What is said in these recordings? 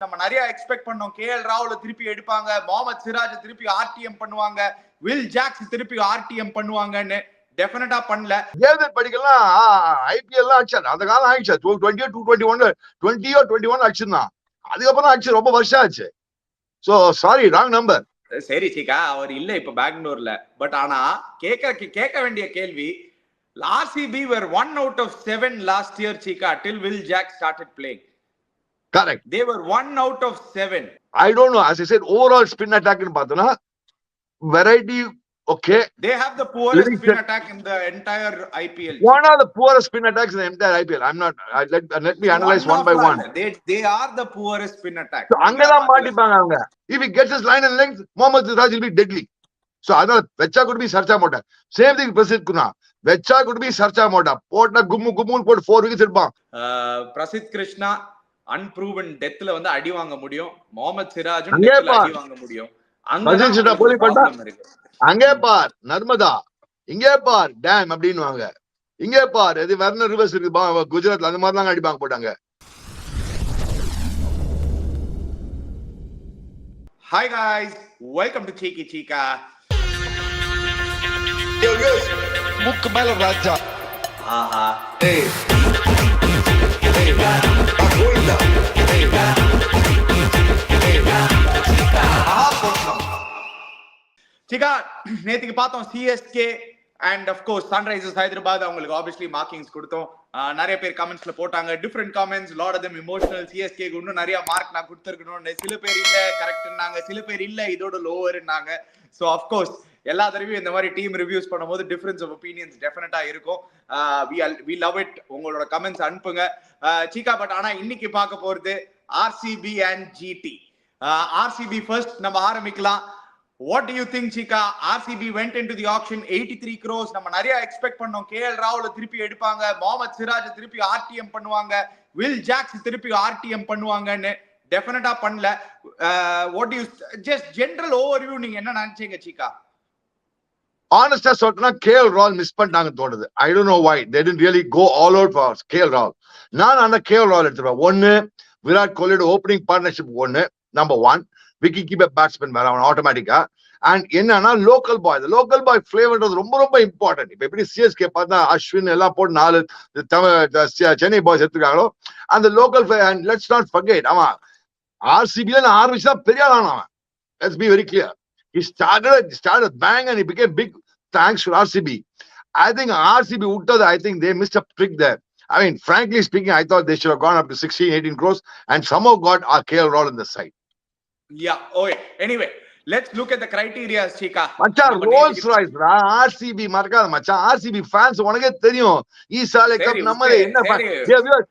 நம்ம நிறைய எக்ஸ்பெக்ட் பண்ணோம். கேஎல் ராகுல திருப்பி எடுப்பாங்க, முகமது சிராஜ் திருப்பி ஆர்டிஎம் பண்ணுவாங்க, வில் ஜாக்ஸ் திருப்பி ஆர்டிஎம் பண்ணுவாங்கன்னு. டெஃபினட்டா பண்ணல. தேவதர் படிக்கலாம் ஐபிஎல் அடிச்சாரு. அந்த காலம் ஆயிடுச்சு 2021 அடிச்சிருந்தான். அதுக்கப்புறம் அடிச்சு ரொம்ப வருஷம் ஆச்சு. So sorry, wrong number. சரி சீக்கா, அவர் இல்ல இப்ப பெங்களூர்ல. பட் ஆனா கேட்க வேண்டிய கேள்வி, RCB were 1 out of 7 last year, Chika, till Will Jack started playing. Correct. They were 1 out of 7. I don't know. As I said, overall spin attack in Patana, variety, okay. They have the poorest spin attack in the entire IPL. One of the poorest spin attacks in the entire IPL. I'm not. Let me analyze one by one. They are the poorest spin attack. So, angela maatipanga avanga. If he gets his line and length, Mohammad Siraj will be deadly. So, adala vecha could be searcha mota. Same thing Prasidh Krishna. Vecha could be searcha mota. Potna gummu put 4 wickets irpan. Prasidh Krishna unproven death la வந்து அடி வாங்க முடியும். முகமது சிராஜும் டெத்ல அடி வாங்க முடியும். அங்க போலி பண்ணா அங்கே பார் நர்மதா, இங்கே பார் டேம் அப்படின்னுவாங்க. இங்கே பார் இது வெர்னர் ரிவர்ஸ் இருக்கு குஜராத்ல, அந்த மாதிரி தான் அடிப்பாங்க போட்டாங்க. Hi guys, welcome to Cheeky Chika. முக்கு மேல ராஜா. ஆஹா. சிகா, நேத்துக்கு பார்த்தோம் CSK and of course Sunrisers Hyderabad. அவங்களுக்கு ஆப்வியஸ்லி மார்க்கிங்ஸ் கொடுத்தோம். நிறைய பேர் கமெண்ட்ஸ்ல போட்டாங்க different comments, lot of them emotional. CSK இன்னும் நிறைய மார்க் நான் கொடுத்துருக்கணும்னு சில பேர் இல்ல கரெக்ட்னாங்க, சில பேர் இல்ல இதோட லோவர்னாங்க. ஸோ அஃப்கோர்ஸ் எல்லா தடவையும் இந்த மாதிரி டீம் ரிவ்யூஸ் பண்ணும்போது டிஃபரன்ஸ் ஆஃப் ஒப்பீனியன்ஸ் டெஃபினட்டா இருக்கும். we love it. உங்களோட கமெண்ட்ஸ் அனுப்புங்க சீக்கா. பட் ஆனா இன்னைக்கு பார்க்க போறது RCB and GT. RCB first நம்ம ஆரம்பிக்கலாம். What do you think, Chika? RCB went into the auction 83 crores. நம்ம நிறைய எக்ஸ்பெக்ட் பண்ணோம். கேஎல் ராகுல திருப்பி எடுப்பாங்க, முகமது சிராஜ் திருப்பி ஆர்டிஎம் பண்ணுவாங்க, வில் ஜாக்ஸ் திருப்பி ஆர்டிஎம் பண்ணுவாங்கன்னு. டெஃபினட்டா பண்ணல. What do you just general overview நீங்க என்ன நினைச்சீங்க சீக்கா? Honestly சொல்றேன்னா கேஎல் ராகுல் மிஸ் பண்ணிட்டாங்க தோணுது. I don't know why they didn't really go all out for KL ராகுல். நான் அந்த கேஎல் ராகுல் எடுத்துருவேன். ஒன்னு விராட் கோலியோட ஓப்பனிங் பார்ட்னர்ஷிப் ஒன்னு, நம்பர் 1. விக்கி கீப்பர் பேட்ஸ்மேன் வேற அவன் ஆட்டோமேட்டிக்கா. அண்ட் என்னன்னா லோக்கல் பாய், இந்த லோக்கல் பாய் ஃபிளேவர்ன்றது ரொம்ப ரொம்ப இம்பார்ட்டன்ட். இப்ப எப்படி சிஎஸ்கே பார்த்தா அஸ்வின் எல்லாம் போட்டு 4 சென்னை பாய்ஸ் எடுத்துருக்காங்களோ, அந்த local and let's not forget, அவன் RCB ஆரம்பிச்சு தான் பெரிய ஆளான அவன். Let's be very clear. He started bang and he became big thanks to RCB. I think RCB uttadu, I think they missed a trick there. I mean, frankly speaking, I thought they should have gone up to 16-18 crores and somehow got KL Rahul in the side. Yeah, okay. Anyway, let's look at the criteria, Chika. Macha, Rolls Royce, RCB markada macha. RCB fans உனக்கே தெரியும். ஈசாலே cup நம்மளே என்ன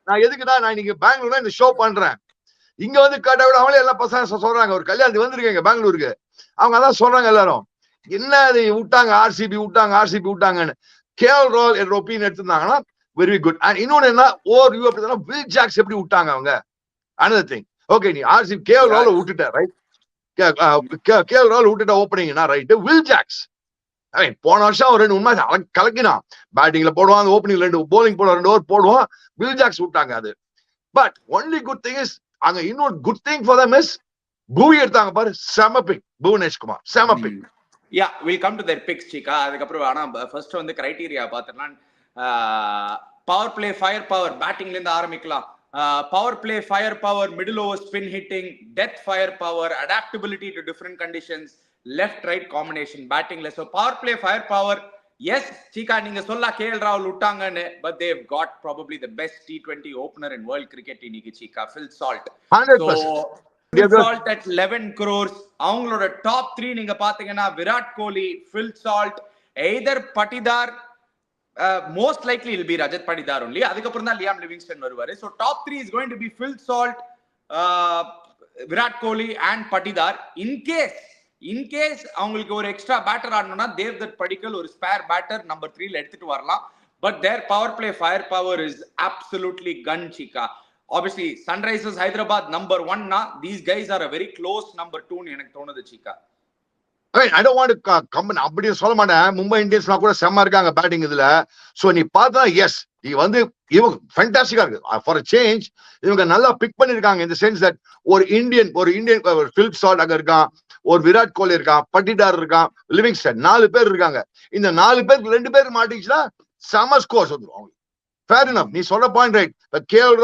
நான் எதுக்குடா நான் இங்க பெங்களூர்ல இந்த ஷோ பண்றேன். இங்க வந்து கேட்டா விட அவங்களே எல்லாம் பசங்க சொல்றாங்க, ஒரு கல்யாணத்துக்கு வந்திருக்கீங்க பெங்களூருக்கு, அவங்க அதான் சொல்றாங்க எல்லாரும், என்ன அது விட்டாங்க RCB விட்டாங்கன்னு. கேஎல் ராகுல் என்ற ஒப்பீனியன் எடுத்திருந்தாங்கன்னா வெரி குட். அண்ட் இன்னொன்னு என்ன ஓவர் வியூ அப்படின்னா வில் ஜாக்ஸ் எப்படி விட்டாங்க அவங்க, another thing. ஓகே, நீ RCB கேஎல் ராகுல் விட்டுட்ட ரைட், கேஎல் ராகுல் விட்டுட்ட ஓப்பனிங்னா ரைட். வில் ஜாக்ஸ் ஐ மீன் போன வருஷம் ஒரு 2 உண்மை கலக்கினான். பேட்டிங்ல போடுவான், ஓப்பனிங் 2 bowling போடுவான், 2 ஓவர் போடுவான். வில் ஜாக்ஸ் விட்டாங்க அது. But only good thing is அங்க இன்னொரு good thing for them is பூவி எடுத்தாங்க பாரு, செம பிக் புவனேஷ் குமார், செம pick. Yeah, will come to there picks Cheeka. அதுக்கப்புறம் ஆனா ஃபர்ஸ்ட் வந்து கிரைட்டீரியா பார்த்தோம்னா பவர் பிளே, ஃபயர் பவர், பேட்டிங்ல இருந்து ஆரம்பிக்கலாம். Power play, fire power, middle over spin hitting, death fire power, adaptability to different conditions, left right combination பேட்டிங்ல. So power play, fire power, yes Cheeka நீங்க சொல்ல கேஎல் ராகுல் விட்டாங்கன்னு. But they've got probably the best T20 opener in world cricket இன்னைக்கு Cheeka, Phil Salt. 100%. Phil Salt at 11 crores. அவங்களோட top 3 நீங்க பாத்தீங்கன்னா Virat Kohli, Phil Salt, either Patidar, most likely will be Rajat Patidar only. அதுக்கப்புறம் தான் லியாம் லிவிங்ஸ்டன் வருவாரு. So top 3 is going to be Phil Salt, Virat Kohli and Patidar. In case அவங்களுக்கு ஒரு extra batter ஆடணும்னா Devdutt படிக்கல் ஒரு spare batter number 3ல எடுத்துட்டு வரலாம். But their power play, fire power is absolutely gun chika. Obviously Sunrisers Hyderabad number 1 na, these guys are a very close number 2 னு எனக்கு தோணுது சீக்கா. I don't want to அப்படி சொல்ல மாட்டேன். மும்பை இந்தியன்ஸ்லாம் கூட செம்ம இருக்காங்க பேட்டிங் இதுல. சோ நீ பார்த்தா எஸ் நீ வந்து இவங்க ஃபேண்டாஸ்டிக்கா இருக்கு ஃபார் சேஞ்ச். இவங்க நல்லா பிக் பண்ணிருக்காங்க இந்த சென்ஸ் தட் ஒரு இந்தியன் பிலிப் சால்ட் அங்க இருக்கான், ஒரு விராட் கோலி இருக்கான், பட்டிதார் இருக்கான், லிவிங்ஸ்டன் 4 பேர் இருக்காங்க. இந்த 4 பேருக்கு 2 பேர் மாட்டிச்சுன்னா செம ஸ்கோர்ஸ் வந்துடும். ஃபேர் இனஃப், நீ சொல்ற point right. KL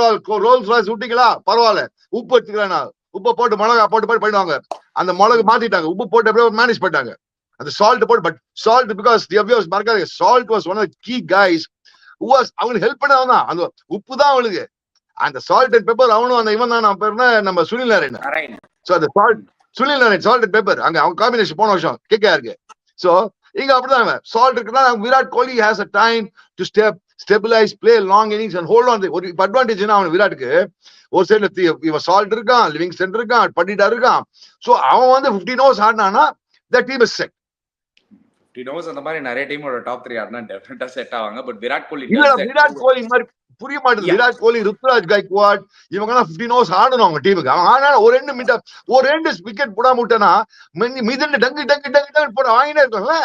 Rolls Royce விட்டீங்களா பரவாயில்ல, உப்பு எடுத்துக்கிறேன், உப்பை போட்டு மிளகா போட்டு பண்ணிடுவாங்க. அந்த மிளகு மாத்திட்டாங்க, உப்பு போட்டு அப்படியே மேனேஜ் பண்ணிட்டாங்க. அந்த சால்ட் போட்டு, பட் சால்ட் பிகாஸ் மறக்காது, Salt was one of the key guys who was அவங்களுக்கு ஹெல்ப் பண்ணவன் தான். அந்த உப்பு தான் அவளுக்கு, அந்த சால்ட் அண்ட் பெப்பர் அவனும் அந்த இவன் தான் பேருனா நம்ம சுனில் நாராயண். சோ அந்த salt Sunil Narayan salt and pepper அங்க அவங்க காம்பினேஷன் போன வருஷம் கேக்கா இருக்கு. சோ இங்க அப்படிதான் சால்ட் இருக்குன்னா Virat Kohli has a time to stabilise, play long innings and hold on. ஒரு அட்வான்டேஜ்னா அவன் விராட்டுக்கு ஒரு சைடுல இவன் சால்ட் இருக்கான், லிவிங்ஸ்டன் இருக்கான், பட்டிதார் இருக்கான். சோ அவன் வந்து 15 overs ஆடினானா the team is set. 15 overs அந்த மாதிரி நிறைய டீமோட டாப் 3 ஆடினா டெஃபினட்டா செட் ஆவாங்க. பட் விராட் கோலி மாதிரி புரிய மாட்டேங்குது. விராட் கோலி, ருத்ராஜ் கைக்வாட் இவங்க எல்லாம் 15 overs ஆடணும் அவங்க டீமுக்கு. அவன் ஆனா ஒரு 2 விக்கெட் போடாம விட்டானா மிதண்டு டங்கு டங்கு டங்கு டங்கு போட வாங்கினே இருக்காங்கல்ல.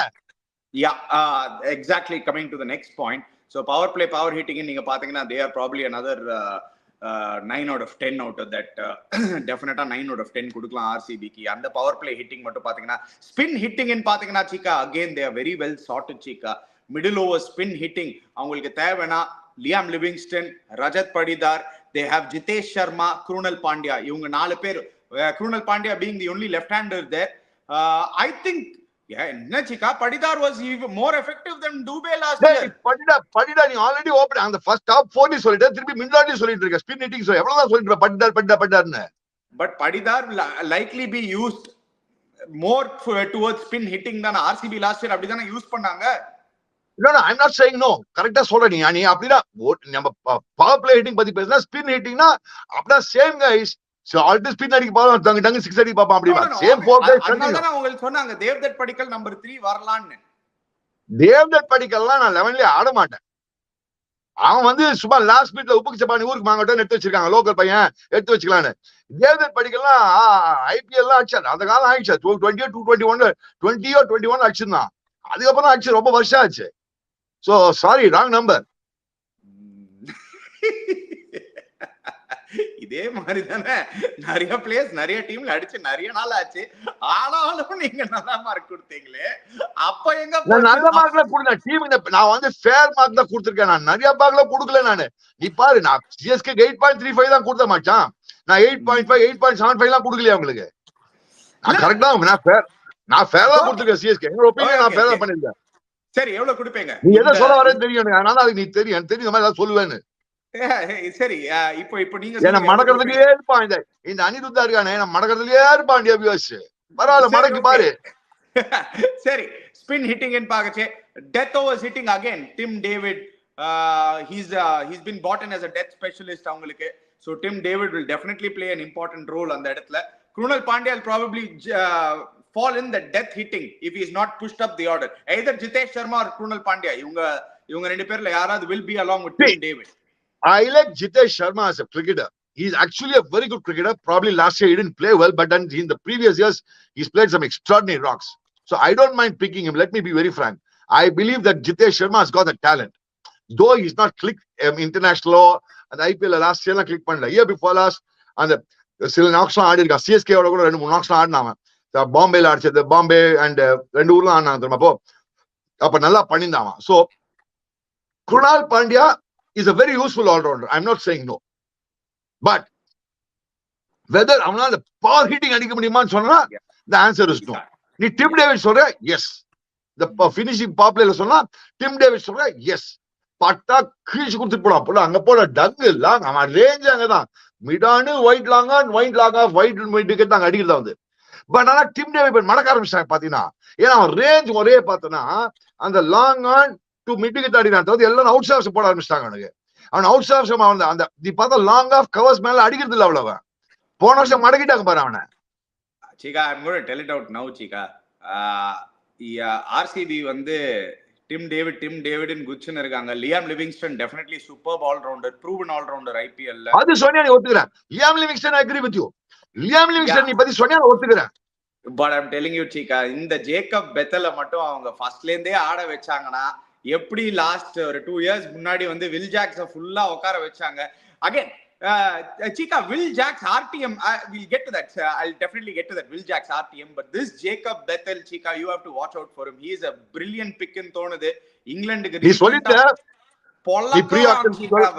Exactly, coming to the next point. So power play, power hitting நீங்க பாத்தீங்கன்னா they are probably another 9 out of 10 out of that. Definitely 9 out of 10 கொடுக்கலாம் ஆர்சிபிக்கு. அந்த பவர் பிளே ஹிட்டிங் மட்டும் பாத்தீங்கன்னா ஸ்பின் ஹிட்டிங் பாத்தீங்கன்னா Cheeka again they are very well sorted Cheeka. Middle over spin hitting அவங்களுக்கு தேவைன்னா Liam Livingstone, Rajat Patidar, they have Jitesh Sharma, Krunal Pandya. இவங்க 4 பேர், Krunal Pandya being the only left hander there. I think என்ன சீக்கா Patidar was even more effective than Dubey last year. Patidar நீ already open அந்த first top 4 நீ சொல்லிட்ட, திருப்பி மிடில் சொல்லிட்டு இருக்க ஸ்பின் ஹிட்டிங். சோ எவ்வளவுதான் சொல்லிட்டு இருக்க படிதார்னு. But Patidar likely be used more towards spin hitting than RCB last year. அப்படி தான யூஸ் பண்ணாங்க. No, I'm not saying no. கரெக்ட்டா சொல்ற நீ அப்படினா நம்ம பவர் பிளே ஹிட்டிங் பத்தி பேசினா ஸ்பின் ஹிட்டிங்னா அப்படினா same guys. So already spin அடிக்க பாப்பா டங் டங் 6 அடிக்க பாப்பா அப்படினா சேம் 4 கைஸ். அதனால உங்களுக்கு சொன்னாங்க தேவ்தத் படிக்கல் நம்பர் 3 வரலாம்னு. தேவ்தத் படிக்கல்லாம் நான் 11ல ஆட மாட்டேன். அவன் வந்து சும்மா லாஸ்ட் மினிட்ல உப்புக்கு சப்பானி ஊருக்கு மாங்கட்டும் எடுத்து வச்சிருக்காங்க, லோக்கல் பையன் எடுத்து வச்சுக்கலான்னு. தேவ்தத் படிக்கல்லாம் ஐபிஎல்லாம் அடிச்சாரு, அந்த காலம் ஆயிடுச்சு 2021 அடிச்சிருந்தான். அதுக்கப்புறம் அடிச்சு ரொம்ப வருஷம் ஆச்சு. So sorry, wrong number. இதே மாதிரி தானே நிறைய பிளேயர்ஸ் நிறைய டீம்ல அடிச்சு நிறைய நாள் ஆச்சு. ஆனாலும் நீங்க நல்ல மார்க் கொடுத்தீங்களே, அப்ப எங்க நல்ல மார்க்ல கொடுத்தேன் டீமுக்கு. நான் வந்து ஃபேர் மார்க் தான் கொடுத்திருக்கேன், நான் நிறைய மார்க்ல கொடுக்கல. நானு நீ பாரு, நான் சிஎஸ்கே 8.35 தான் கொடுத்த மாட்டான். நான் 8.5 8.75 எல்லாம் கொடுக்கலையா உங்களுக்கு? நான் கரெக்டா நான் ஃபேரா கொடுத்திருக்கேன் சிஎஸ்கே. என்னோட ஒபினியன் நான் ஃபேரா பண்ணிருக்கேன். சரி, எவ்வளவு கொடுப்பீங்க? நீ எதை சொல்ல வரேன்னு தெரியும், அதனால அதுக்கு நீ தெரியும், எனக்கு தெரியும் மாதிரி சொல்லுவேன்னு. சரி, இப்போ நீங்க என்ன மடக்கிறதுலயே இருப்பான் இந்த அனிருத்தா இருக்கானே, நான் மடக்கிறதுலயே இருப்பான். பரவாயில்ல, மடக்கி பாரு. சரி, ஸ்பின் ஹிட்டிங் பாக்கச்சே death overs hitting again Tim David. he's been brought in as a death specialist அவங்களுக்கு. So Tim David will definitely play an important role அந்த இடத்துல. Krunal Pandya will probably fall in the death hitting if he is not pushed up the order. Either Jitesh Sharma or Krunal Pandya, இவங்க ரெண்டு பேர்ல யாராவது will be along with Tim David. I like Jitesh Sharma as a cricketer. He's actually a very good cricketer. Probably last year he didn't play well, but then in the previous years he's played some extraordinary rocks. So I don't mind picking him. Let me be very frank. I believe that Jitesh Sharma has got the talent. Though he's not clicked international and IPL last year click பண்ணல. Year before last அந்த சில knocks ஆடி இருக்கா. CSK ஓட கூட 2-3 knocks ஆடினாங்க. பாம்பேல அடிச்சது, Bombay and 2 ஊர்ல ஆடினாங்க தெரியுமா. அப்ப நல்லா பண்ணிருந்தாங்க. So Krunal Pandya is a very useful all-rounder. I'm not saying no. But whether அவனால the power hitting அடிக்க முடியுமான்னு சொன்னா the answer is no. நீ டிம் டேவிட் சொல்ற எஸ், the finishing power playல சொன்னா டிம் டேவிட் சொல்ற எஸ். பட்டா கீழ்ச்சி கொடுத்துட்டு போலாம், அங்க போல டங்கு லாங், அவன் ரேஞ்ச் அங்கதான் மிடானு ஒயிட் லாங்கா ஒயிட் லாங்கா ஒயிட் விக்கெட் தான் அடிக்கிறதா வந்து. பட் ஆனா டிம் டேவிட் மடக்க ஆரம்பிச்சாங்க பாத்தீங்கன்னா, ஏன்னா அவன் ரேஞ்ச் ஒரே பார்த்தனா அந்த long on to mid wicket அடிக்கிறான், எல்லாரும் அவுட் சார்ஸ் போட ஆரம்பிச்சிட்டாங்க. அவனுக்கு அவன் அவுட் சார்ஸ் அந்த நீ பார்த்தா லாங் ஆஃப் கவர்ஸ் மேல அடிக்கிறது இல்ல அவ்வளவு. போன வருஷம் மடக்கிட்டாங்க பாரு அவனை. Chika, I'm going to tell it out now, Chika. RCB வந்து Tim David in குச்சன் இருக்காங்க. Liam Livingstone definitely superb all rounder, proven all rounder IPL ல. அது சொன்னியா நீ ஒத்துக்கிறேன். Liam Livingstone I agree with you. Liam Livingstone நீ பத்தி சொன்னியா நான் ஒத்துக்கிறேன். But I'm telling you Chika, இந்த ஜேக்கப் பெத்தலை மட்டும் அவங்க ஃபர்ஸ்ட்ல இருந்தே ஆட வச்சாங்கன்னா எப்படி லாஸ்ட் ஒரு 2 years முன்னாடி வந்து வில் ஜாக்ஸ ஃபுல்லா உட்கார வச்சாங்க. Again Chika, Will Jack's RTM, we'll get to that. I'll definitely get to that Will Jack's RTM. But this Jacob Bethel, Chika, you have to watch out for him. He is a brilliant pick in Thonade. England. He's solid there.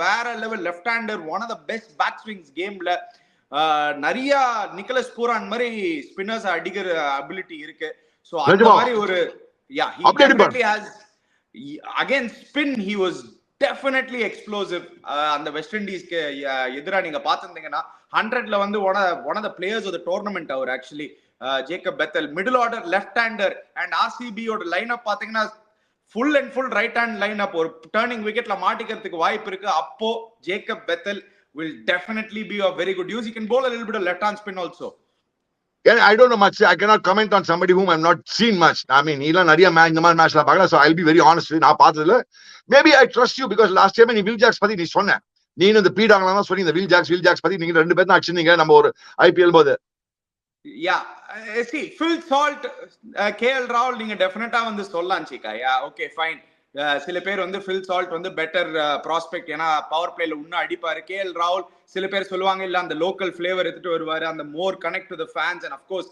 Vera level left-hander, one of the best back swings game. Nariya Nicholas Puran Murray spinners அடிக்கிற ability இருக்கு. So அந்த மாதிரி ஒரு he definitely has. Again, spin, he was definitely explosive. அந்த west இண்டீஸ்க்கு எதிரா நீங்க பாத்துட்டீங்கன்னா 100ல வந்து one of the players of the tournament அவர் actually Jacob Bethell. Middle order left hander and RCB ஓட லைன் அப் பாத்தீங்கன்னா full and full right hand line up. ஒரு turning விக்கெட்ல மாட்டிக்கிறதுக்கு வாய்ப்பு இருக்கு. அப்போ Jacob Bethell will definitely be of very good use. He can bowl a little bit of left hand spin also. I don't know much. I cannot comment on somebody whom I'm not seen much. I mean, ila nariya match the match la paakala, so I'll be very honest. Na paathadilla maybe I trust you because last time ni Will Jacks pathi nee sonna neenu the P dangala sonni the Will Jacks pathi neenga rendu பேரும் அடிச்சீங்க நம்ம ஒரு IPL போது. Yeah, see Phil Salt, KL Rahul நீங்க டெஃபினட்டா வந்து சொல்லலாம் சீக்கா. Yeah, okay fine. சில பேர் வந்து Phil Salt வந்து பெட்டர் ப்ராஸ்பெக்ட், ஏன்னா பவர் பிளேல இன்னும் அடிப்பாரு. KL Rahul சில பேர் சொல்லுவாங்க இல்ல அந்த லோக்கல் ஃபிளேவர் எடுத்துட்டு வருவாரு, அந்த more connect to the fans. And of course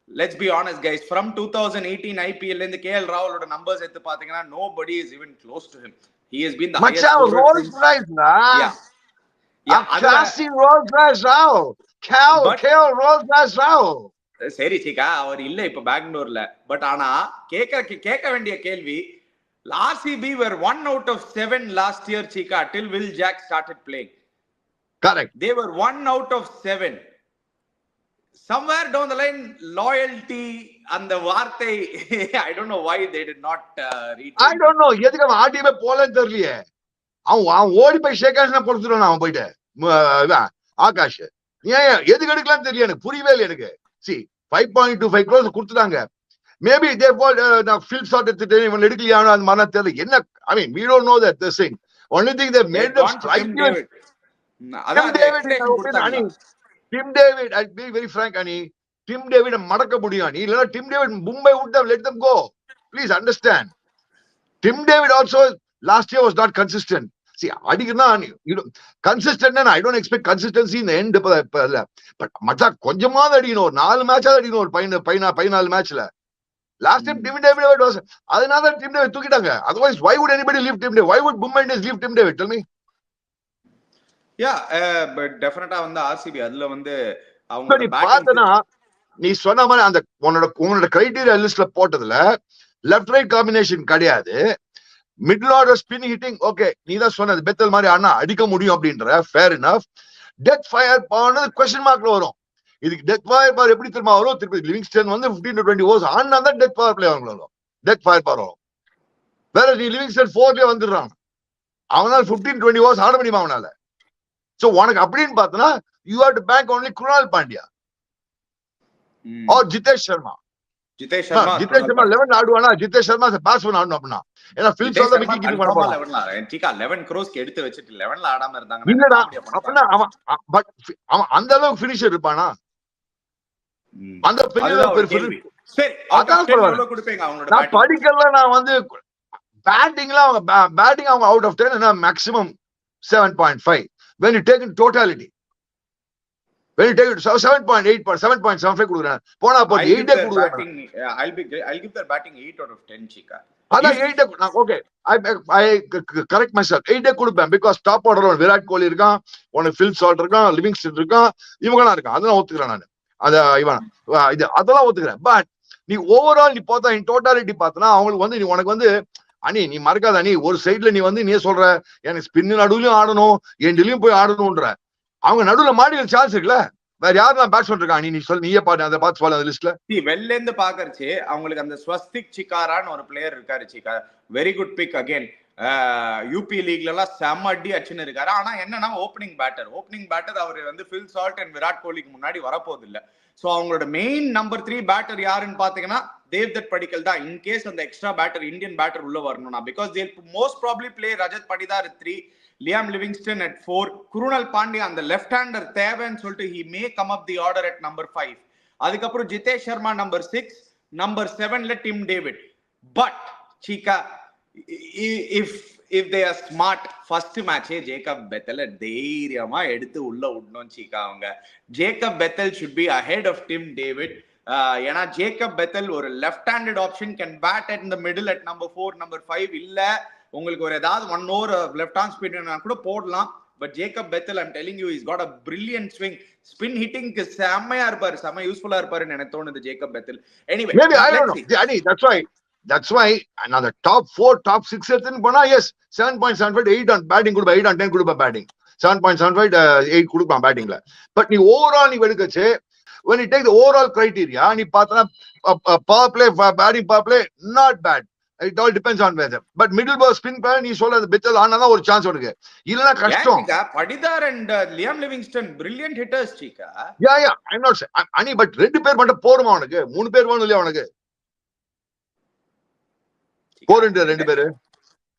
let's be honest guys, from 2018 IPL in the KL Rahul oda numbers eduthu pathina nobody is even close to him. He has been the highest scorer. Rolls Royce na classy Rolls Royce Rahul KL Rolls Royce Rahul. சரி சீக்கா, அவர் இல்ல இப்ப பெங்களூர்ல. But ஆனா கேட்க வேண்டிய கேள்வி, RCB were 1 out of 7 last year Chika till Will Jack started playing. Correct. They were 1 out of 7. Somewhere down the line loyalty and the vaarthai I don't know why they did not read. I don't know edhukku avan RTB போல தெரியலையே. அவன் ஓடி போய் ஷேகாஷ்னா கொடுத்துறான். அவன் போயிட்டு ஆகாஷ் ஏன் எதுக்கு எடுக்கலாம் தெரியல, எனக்கு புரியவே இல்லை. எனக்கு see 5.25 crores கொடுத்துட்டாங்க. Maybe they fall Phil Salt எடுத்துட்டு இவன் எடுக்கலையா அந்த மாதிரி தெரியல. என்ன I mean we don't know that this thing. Only thing they made them strike Tim David, I'll be very frank, Ani. Tim David madakka mudiyum Ani. Illa Tim David Mumbai would have let them go. Please understand. Tim David also last year was not consistent. See, adikna you know consistent and I don't expect consistency in the end. But macha konjamaada adikino 4 match adikino or 14 match la. Last time Tim David was another Tim David thukitaanga. Otherwise why would anybody leave Tim David? Why would Mumbai Indians leave Tim David? Tell me. But டெஃபினட்டா வந்து RCB அதுல வந்து அவங்க பாத்தனா நீ சொன்ன மாதிரி அந்த உன்னோட கிரைட்டீரியா லிஸ்ட்ல போட்டதுல லெஃப்ட் ரைட் காம்பினேஷன் கிடையாது. Middle order spin hitting okay, நீ தான் சொன்னது பெத்தல் மாதிரி ஆனா அடிக்க முடியும் அப்படின்ற fair enough. Death fire power question மார்க்ல வரும். இதுக்கு டெத் ஃபயர் பவர் எப்படி தெரியுமா வரும்? திருப்பி லிவிங்ஸ்டன் வந்து 15 to 20 ஓவர்ஸ் ஆனா தான் டெத் ஃபயர் பிளே வரும். டெத் ஃபயர் பவர் வரும். வேற நீ லிவிங்ஸ்டன் 4ல வந்துடுறான், அவனால 15-20 ஓவர்ஸ் ஆட முடியுமா அவனால? So உனக்கு அப்படின்னு பார்த்தனா you have to bank only Krunal Pandya or Jitesh Sharma. Jitesh Sharma 11 ஆடுவானா? Jitesh Sharma is a batsman ஆடணும் அப்படினா. ஏன்னா Phil Salt விக்கெட் கீப்பிங் பண்ண போறான். 11ல சீக்கா 11 crores எடுத்து வச்சிட்டு 11ல ஆடாம இருந்தாங்க. இல்லடா அப்பனா அவன் அந்த அளவுக்கு ஃபினிஷர் இருப்பானா? அந்த பெரிய சரி அதான் எவ்வளவு கொடுப்பீங்க அவங்களோட பேட்டிங்? நான் படிக்கல. நான் வந்து பேட்டிங்ல அவங்க பேட்டிங் அவங்க அவுட் ஆஃப் 10 என்ன maximum 7.5. When you take in totality, when you take it 7.8 or 7.75 குடுக்குறாங்க. போனா போ 8 குடுக்குறாங்க. I'll give their batting 8 out of 10 Chika. அத 8 okay, I correct myself. 8 கொடுப்பேன் because top order Virat Kohli இருக்கான், உனக்கு Phil Salt இருக்கான், லிவிங்ஸ்டன் இருக்கான், இவங்கலாம் இருக்கான். அதெல்லாம் ஒத்துக்கறேன் நான். அத இவன் இது அதெல்லாம் ஒத்துக்கறேன். பட் நீ ஓவரால் நீ பார்த்தா இன் டோட்டாலிட்டி பார்த்தனா அவங்களுக்கு வந்து நீ உனக்கு வந்து அனி நீ மறக்காத அனி ஒரு சைடுல நீ வந்து நீ சொல்ற எனக்கு ஸ்பின் நடுவுலயும் ஆடணும் எண்ட்லயும் போய் ஆடணும்ன்ற. அவங்க நடுவுல மாடியில் சான்ஸ் இருக்குல்ல. வேற யாரெல்லாம் பேட்ஸ்மேன் இருக்காங்க? நீ சொல்லு, நீயே பாரு அந்த பாத்து சொல்ல அந்த லிஸ்ட்ல. வெல்ல இருந்து பாக்கறச்சு அவங்களுக்கு அந்த ஸ்வஸ்திக் சிக்காரான்னு ஒரு பிளேயர் இருக்காரு Cheeka. Very good pick again. UP லீக்ல எல்லாம் செம்ம அடி அடிச்சுன்னு இருக்காரு. ஆனா என்னன்னா ஓப்பனிங் பேட்டர் அவர் வந்து Phil Salt and விராட் கோலிக்கு முன்னாடி வரப்போகுது இல்ல. சோ அவங்களோட மெயின் நம்பர் 3 பேட்டர் யாருன்னு பாத்தீங்கன்னா தேவ்தத் படிக்கல் தான். இன் கேஸ் அந்த எக்ஸ்ட்ரா பேட்டர் இந்தியன் பேட்டர் உள்ள வரணும்னா because they most probably play Rajat Patidar at 3, Liam Livingstone at 4, Krunal Pandya அந்த லெஃப்ட் ஹேண்டர் தேவைன்னு சொல்லிட்டு he may come up the order at number 5. அதுக்கப்புறம் ஜிதேஷ் சர்மா நம்பர் 6, நம்பர் 7ல Tim David. But Cheeka, if they are smart, first match Jacob பெத்தல தைரியமா எடுத்து உள்ள விடணும் சீகா. அவங்க Jacob Bethell should be ahead of Tim David. ஏன்னா ஜேக்கப் பெத்தல் ஒரு left handed option, can bat at இந்த மிடில் அட் நம்பர் 4, நம்பர் 5. இல்ல உங்களுக்கு ஒரு ஏதாவது 1 ஓவர் லெஃப்ட் ஹேண்ட் ஸ்பின் கூட போடலாம். But Jacob Bethell, I'm telling you, he's got a brilliant swing. Spin ஹிட்டிங்க்கு செம்மையா இருப்பாரு, செம்ம யூஸ்ஃபுல்லா இருப்பாருன்னு எனக்கு தோணுது Jacob Bethell. Anyway, maybe I don't know. Adi, that's why another top 4, top 6 எடுத்துன்னு போனா yes 7.75 8 on batting கொடுப்பா, 8 on 10 கொடுப்பா batting, 7.75 8 கொடுப்பான் battingல. பட் நீ ஓவரால் நீ எடுக்கச்சே, when you take the overall criteria, நீ பார்த்தா power play, batting power play not bad. It all depends on weather. But middle ball spin play நீ சொல்றது பெத்தல் ஆனா ஒரு சான்ஸ் உனக்கு, இல்லனா கஷ்டம். Patidar and Liam Livingstone brilliant hitters Chika. yeah I'm not saying ani, but ரெண்டு பேர் மட்டும் போடுமா உனக்கு? 3 பேர் வேணும் இல்லையா உனக்கு? போறேன் ரெண்டு பேர்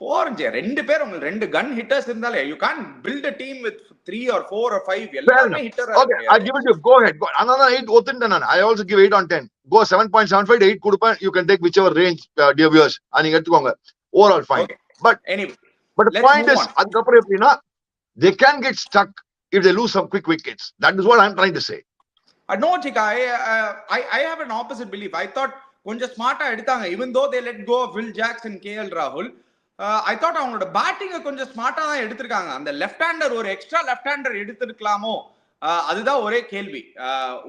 போறேன். ரெண்டு பேர் உங்களுக்கு 2 கன் ஹிட்டர்ஸ் இருந்தாலே you can't build a team with 3 or 4 or 5 எல்லாமே hitter. Okay, I give it to you. Go ahead. Another 8 ஒத்துட்டேன் நான். I also give 8 on 10. Go 7.75 8 கொடுப்பேன். You can take whichever range, dear viewers. நீங்க எடுத்துக்கோங்க. Overall fine. Okay. But anyway, but the point is, அதுக்கப்புறம் எப்படின்னா they can get stuck if they lose some quick wickets. That is what I'm trying to say. No Chika, I have an opposite belief. I thought கொஞ்சம் ஸ்மார்ட்டா எடுத்தாங்க. even though they let go of Will Jackson, KL Rahul, I thought அவங்களோட பேட்டிங்க கொஞ்சம் ஸ்மார்ட்டா தான் எடுத்திருக்காங்க. அந்த left hander, ஒரு எக்ஸ்ட்ரா லெஃப்ட் ஹேண்டர் எடுத்திருக்கலாமோ, அதுதான் ஒரே கேள்வி.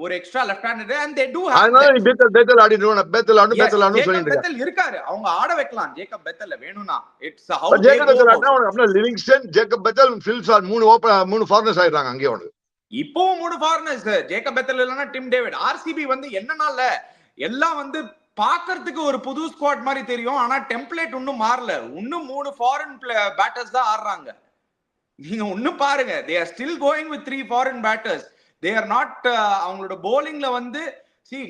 ஒரு extra left hander and they do have Bethell ஆடிடுவாங்க. பெத்தல் இருக்காரு, அவங்க ஆட வைக்கலாம் ஜேக்கப் பெத்தல்ல வேணும்னா. இட்ஸ் how ஜேக்கப் பெத்தல் ஆடுனா Livingstone, Jacob Bethell, Phil's are 3 foreigners ஆயிடுறாங்க அங்கே அவனுக்கு. இப்போ 3 ஃபாரினர்ஸ். ஜேக்கப் பெத்தல் இல்லனா டிம் டேவிட். ஆர்சிபி வந்து என்னனால எல்லாம் வந்து பாக்கிறதுக்கு ஒரு புது ஸ்குவாட் மாதிரி தெரியும், ஆனா டெம்ப்ளேட் இன்னும் மாறல. இன்னும் 3 ஃபாரின் பேட்டர்ஸ் தான் ஆடுறாங்க. நீங்க இன்னும் பாருங்க, they are still going with 3 foreign batters. They are not அவங்களோட bowlingல வந்து see,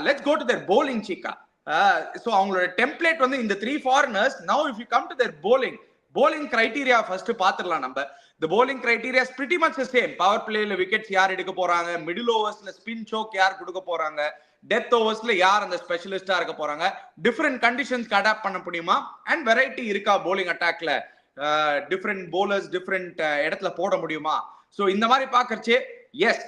let's go to their bowling Chika. So அவங்களோட டெம்ப்ளேட் வந்து இந்த 3 foreigners. Now if you come to their bowling criteria first பாத்துறலாம் நம்ம. The bowling criteria is pretty much the same. Power playல wickets யார் எடுக்க போறாங்க, middle oversல spin choke யார் கொடுக்க போறாங்க, டெத் ஓவர்ஸ்ல யார் அந்த ஸ்பெஷலிஸ்டா இருக்க போறாங்க, டிஃபரெண்ட் கண்டிஷன்ஸ்க்கு அடாப்ட் பண்ண முடியுமா, அண்ட் வெரைட்டி இருக்கா bowling attackல, டிஃபரெண்ட் bowlers டிஃபரெண்ட் இடத்துல போட முடியுமா. சோ இந்த மாதிரி பாக்கறச்சே yes,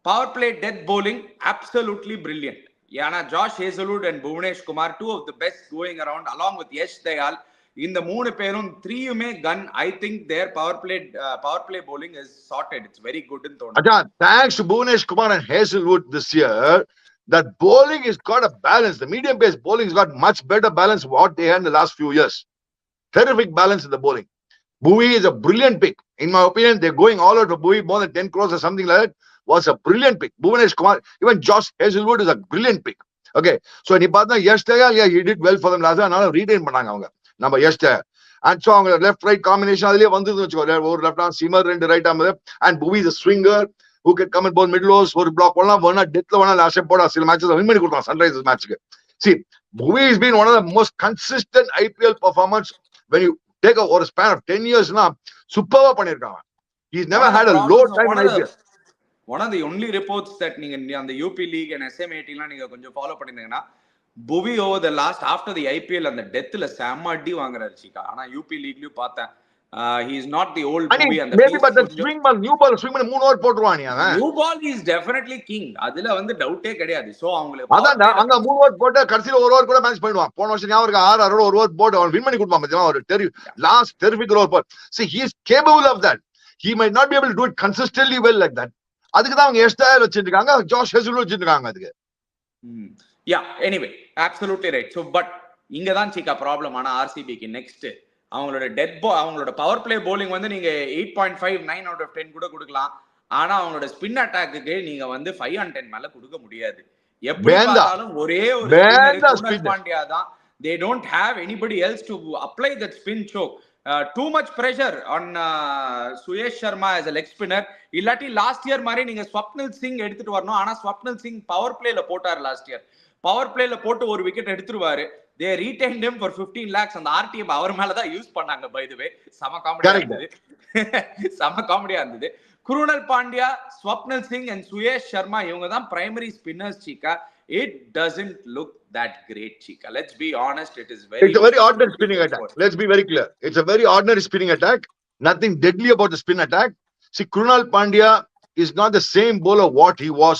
power play death bowling absolutely brilliant. ஏன்னா Josh Hazlewood and Bhuvanesh Kumar 2 of the best going around along with Yash Dayal. இந்த 3 பேரும் 3யுமே கன். I think their power play bowling is sorted. It's very good in தோணுது. அதான் thanks to Bhuvanesh Kumar and Hazelwood this year, that bowling has got a balance. The medium pace bowling has got much better balance what they had in the last few years. Terrific balance in the bowling. Bhuvi is a brilliant pick. In my opinion, they're going all out for Bhuvi, more than 10 crores or something like that. Was a brilliant pick. Bhuvanesh Kumar, even Josh Hazelwood is a brilliant pick. Okay, so ni paatha Yash Dayal, yeah, he did well for them last year. Now retain பண்ணாங்க அவங்க நம்ம Yash Dayal. And so அவங்க left right combination அதிலே வந்தது வெச்சுக்கோ. ஒரு left arm seamer, ரெண்டு right arm, and Bhuvi is a swinger who can come in both middle overs, ஒரு block பண்ணலாம், ஒண்ணா டெத்ல வேணா லாஸ்ட் போடா. சில மேட்சஸ் வின் பண்ணி கொடுத்தான் Sunrisers மேட்ச்க்கு. See, Bhuvi has been one of the most consistent IPL performance when you take over a span of 10 years na superba பண்ணிருக்காங்க. He's never had a low time in IPL. One of the only reports that நீங்க அந்த UP league and SM18 லாம் நீங்க கொஞ்சம் follow பண்ணிருந்தீங்கன்னா, Bhuvi over the last after the IPL அந்த டெத்ல செம்ம அடி வாங்குறாரு சீகா. ஆனா UP லீக்லயும் பார்த்தேன், he is not the old Bhuvi. And maybe but the swing ball, new ball swing பண்ணி 3 ஓவர் போட்டுருவானே அவன். New ball is definitely king. அதுல வந்து டவுட்டே கிடையாது. சோ அவங்களுக்கு அதான் அங்க 3 ஓவர் போட்டு கடைசில 1 ஓவர் கூட மேட்ச் பண்ணிடுவான். போன வருஷம் ஞாபகம் 6 1 ஓவர் போட்டு அவன் வின் பண்ணி கொடுப்பான். மச்சான் ஒரு last terrific over boat. See, he is capable of that. He might not be able to do it consistently well like that. அதுக்கு தான் அவங்க யஷ் தயால் வச்சிருக்காங்க, ஜாஷ் ஹேசல்வுட் வச்சிருக்காங்க அதுக்கு. Yeah, anyway, absolutely right. So but இங்க தான் சீக்கா ப்ராப்ளம். ஆனா ஆர்சிபிக்கு next அவங்களோட அவங்களோட பவர் பிளே bowling வந்து நீங்க 8.5 9 out of 10 கூட கொடுக்கலாம். ஆனா அவங்களோட ஸ்பின் அட்டாக்கு நீங்க வந்து 5 on 10 மேல கொடுக்க முடியாது. எப்படி பார்த்தாலும் ஒரே ஒரு ஸ்பின்னர் பாண்டியா தான். They don't have anybody else to apply that spin choke. Too much pressure on Suyesh Sharma as a leg spinner. இல்லாட்டி லாஸ்ட் இயர் மாதிரி நீங்க ஸ்வப்னில் சிங் எடுத்துட்டு வரணும். ஆனா ஸ்வப்னில் சிங் பவர் பிளேல போட்டார் லாஸ்ட் இயர். பவர் பிளேல போட்டு ஒரு விக்கெட் எடுத்துருவாரு. They retained him for 15 lakhs. அந்த RTM அவர் மேல தான் யூஸ் பண்ணாங்க. பை தி வே செம காமெடியா இருந்தது. Krunal Pandya, Swapnil Singh and Suyash Sharma இவங்க தான் primary spinners Chika. It doesn't look that great Chika. Let's be honest, it's a very ordinary spinning attack. Let's be very clear. It's a very ordinary spinning attack. Nothing deadly about the spin attack. See, Krunal Pandya is not the same bowler what he was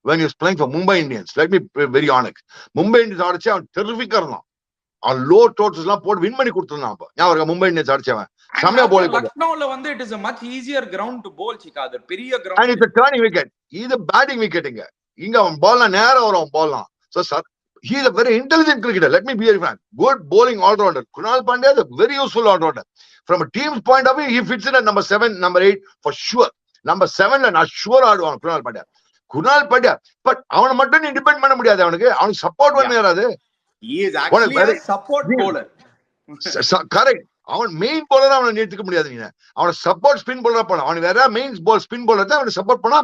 when he was playing for Mumbai Indians. Let me be very honest. Mumbai Indians ஆடிச்சு அவன் டெரிஃபிக்கா இருந்தான். அவன் low totals எல்லாம் போட்டு win பண்ணி கொடுத்துருந்தான். அப்ப ஞாபகம் Mumbai Indians அடிச்சவன் செம்மையா bowling பண்ணான். லக்னோல வந்து it is a much easier ground to bowl Chika. அது பெரிய ground. And it's a turning wicket. இது batting wicket இங்க அவன் பால்ல நேரா வரும் பால்லாம். So he is a very intelligent cricketer. Let me be very frank. Good bowling all-rounder. Krunal Pandya is a very useful all-rounder. From a team's point of view, he fits in at number 7, number 8 for sure. Number 7 நான் sure ஆடுவான் Krunal Pandya. But அவனை மட்டும் நீ depend பண்ண முடியாது. அவனுக்கு support பண்ண யாராவது. He is actually a support bowler. Correct. அவன் மெயின் பவுலரா அவனை நிறுத்திக்க முடியாது. நீ அவனை சப்போர்ட் ஸ்பின் பவுலரா பண்ண அவன் வேற மெயின் ஸ்பின் பவுலர் தான் அவனை சப்போர்ட் பண்ணா